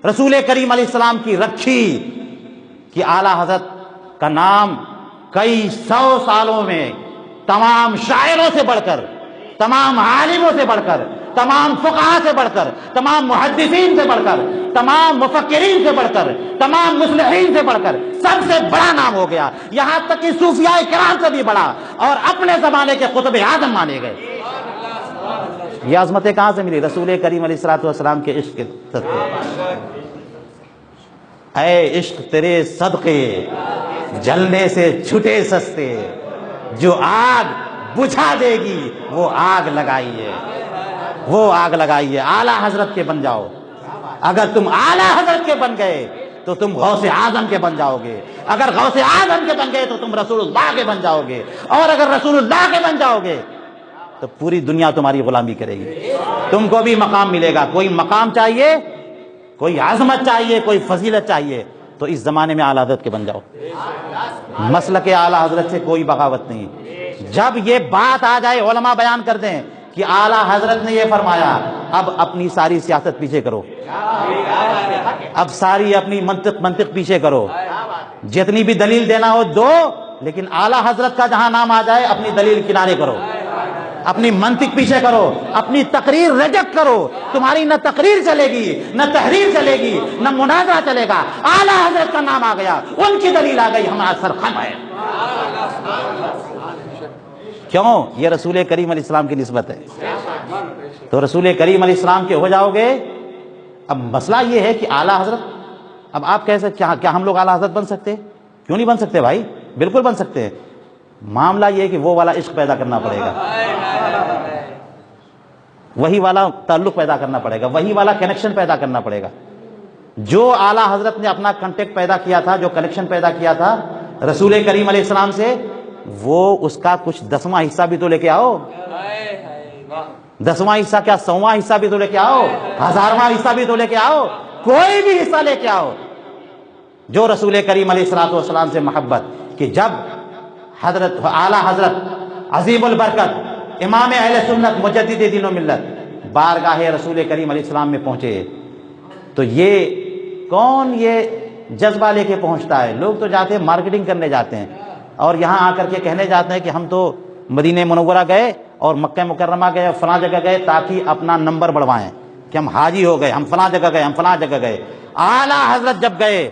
رسول کریم علیہ السلام کی رکھی کہ اعلیٰ حضرت کا نام کئی 100 سالوں میں تمام شاعروں سے بڑھ کر, تمام عالموں سے بڑھ کر, تمام فقہاء سے بڑھ کر, تمام محدثین سے بڑھ کر, تمام مفکرین سے بڑھ کر, تمام مصلحین سے بڑھ کر سب سے بڑا نام ہو گیا. یہاں تک کہ صوفیاء کرام سے بھی بڑا, اور اپنے زمانے کے قطب اعظم مانے گئے. یہ عظمتیں کہاں سے ملی؟ رسول کریم علیہ الصلوۃ والسلام کے عشق کے صدقے. اے عشق تیرے صدقے جلنے سے چھٹے سستے، جو آگ بجھا دے گی وہ آگ لگائیے، وہ آگ لگائیے۔ اعلیٰ حضرت کے بن جاؤ، اگر تم اعلیٰ حضرت کے بن گئے تو تم غوث اعظم کے بن جاؤ گے، اگر غوث اعظم کے بن گئے تو تم رسول اللہ کے بن جاؤ گے، اور اگر رسول اللہ کے بن جاؤ گے تو پوری دنیا تمہاری غلامی کرے گی، تم کو بھی مقام ملے گا۔ کوئی مقام چاہیے، کوئی عظمت چاہیے، کوئی فضیلت چاہیے تو اس زمانے میں اعلیٰ حضرت کے بن جاؤ۔ مسلک اعلیٰ حضرت سے کوئی بغاوت نہیں۔ جب یہ بات آ جائے علماء بیان کر دیں کہ اعلیٰ حضرت نے یہ فرمایا، اب اپنی ساری سیاست پیچھے کرو، اب ساری اپنی منطق پیچھے کرو، جتنی بھی دلیل دینا ہو دو، لیکن اعلیٰ حضرت کا جہاں نام آ جائے اپنی دلیل کنارے کرو، اپنی منطق پیچھے کرو، اپنی تقریر ریجیکٹ کرو۔ تمہاری نہ تقریر چلے گی، نہ تحریر چلے گی، نہ مناظرہ چلے گا۔ اعلیٰ حضرت کا نام آ گیا، ان کی دلیل آ گئی، ہمارا سر خم ہے۔ کیوں؟ یہ رسول کریم علیہ السلام کی نسبت ہے۔ تو رسول کریم علیہ السلام کے ہو جاؤ گے۔ اب مسئلہ یہ ہے کہ اعلیٰ حضرت، اب آپ کہہ سکتے کیا ہم لوگ اعلیٰ حضرت بن سکتے؟ کیوں نہیں بن سکتے بھائی؟ بالکل بن سکتے ہیں۔ معاملہ یہ ہے کہ وہ والا عشق پیدا کرنا پڑے گا، وہی والا تعلق پیدا کرنا پڑے گا، وہی والا کنیکشن پیدا کرنا پڑے گا۔ جو اعلیٰ حضرت نے اپنا کنٹیکٹ پیدا کیا تھا، جو کنیکشن پیدا کیا تھا رسول کریم علیہ السلام سے، وہ اس کا کچھ 10واں حصہ بھی تو لے کے آؤ۔ 10واں حصہ کیا 100واں حصہ بھی تو لے کے آؤ، 1000واں حصہ بھی تو لے کے آؤ، کوئی بھی حصہ لے کے آؤ جو رسول کریم علیہ السلام سے محبت، کہ جب حضرت اعلیٰ حضرت عظیم البرکت امام اہل سنت مجدد دین و ملت بارگاہ رسول کریم علیہ السلام میں پہنچے تو یہ کون یہ جذبہ لے کے پہنچتا ہے؟ لوگ تو جاتے ہیں مارکیٹنگ کرنے جاتے ہیں، اور یہاں آ کر کے کہنے جاتے ہیں کہ ہم تو مدینہ منورہ گئے اور مکہ مکرمہ گئے، فلاں جگہ گئے تاکہ اپنا نمبر بڑھوائیں کہ ہم حاجی ہو گئے، ہم فلاں جگہ گئے، ہم فلاں جگہ گئے۔ اعلیٰ حضرت جب گئے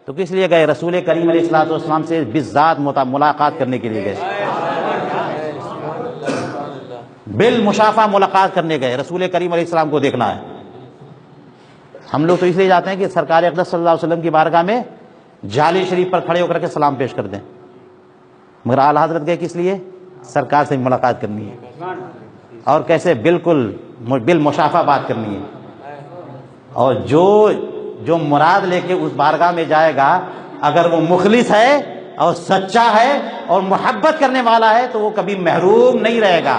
تو کس لیے گئے؟ رسول کریم علیہ السلام سے بالذات ملاقات کرنے کے لیے گئے، بالمشافہ ملاقات کرنے گئے، رسول کریم علیہ السلام کو دیکھنا ہے۔ ہم لوگ تو اس لیے جاتے ہیں کہ سرکار اقدس صلی اللہ علیہ وسلم کی بارگاہ میں جالی شریف پر کھڑے ہو کر کے سلام پیش کر دیں، مگر اعلیٰ حضرت گئے کس لیے؟ سرکار سے ملاقات کرنی ہے، اور کیسے؟ بالکل بالمشافہ بات کرنی ہے۔ اور جو مراد لے کے اس بارگاہ میں جائے گا، اگر وہ مخلص ہے اور سچا ہے اور محبت کرنے والا ہے تو وہ کبھی محروم نہیں رہے گا۔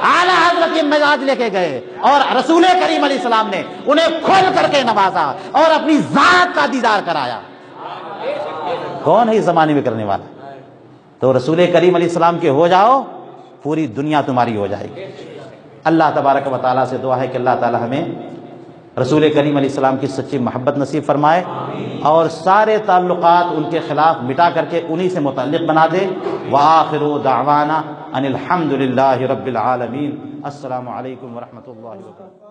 اعلیٰ حضرت یہ مزاج لے کے گئے اور رسول کریم علیہ السلام نے انہیں کھول کر کے نوازا اور اپنی ذات کا دیدار کرایا۔ کون ہے اس زمانے میں کرنے والا؟ تو رسول کریم علیہ السلام کے ہو جاؤ، پوری دنیا تمہاری ہو جائے گی۔ اللہ تبارک و تعالیٰ سے دعا ہے کہ اللہ تعالیٰ ہمیں رسول کریم علیہ السلام کی سچی محبت نصیب فرمائے اور سارے تعلقات ان کے خلاف مٹا کر کے انہی سے متعلق بنا دے۔ وآخر دعوانا ان الحمد للہ رب العالمین۔ السلام علیکم ورحمۃ اللہ وبرکاتہ۔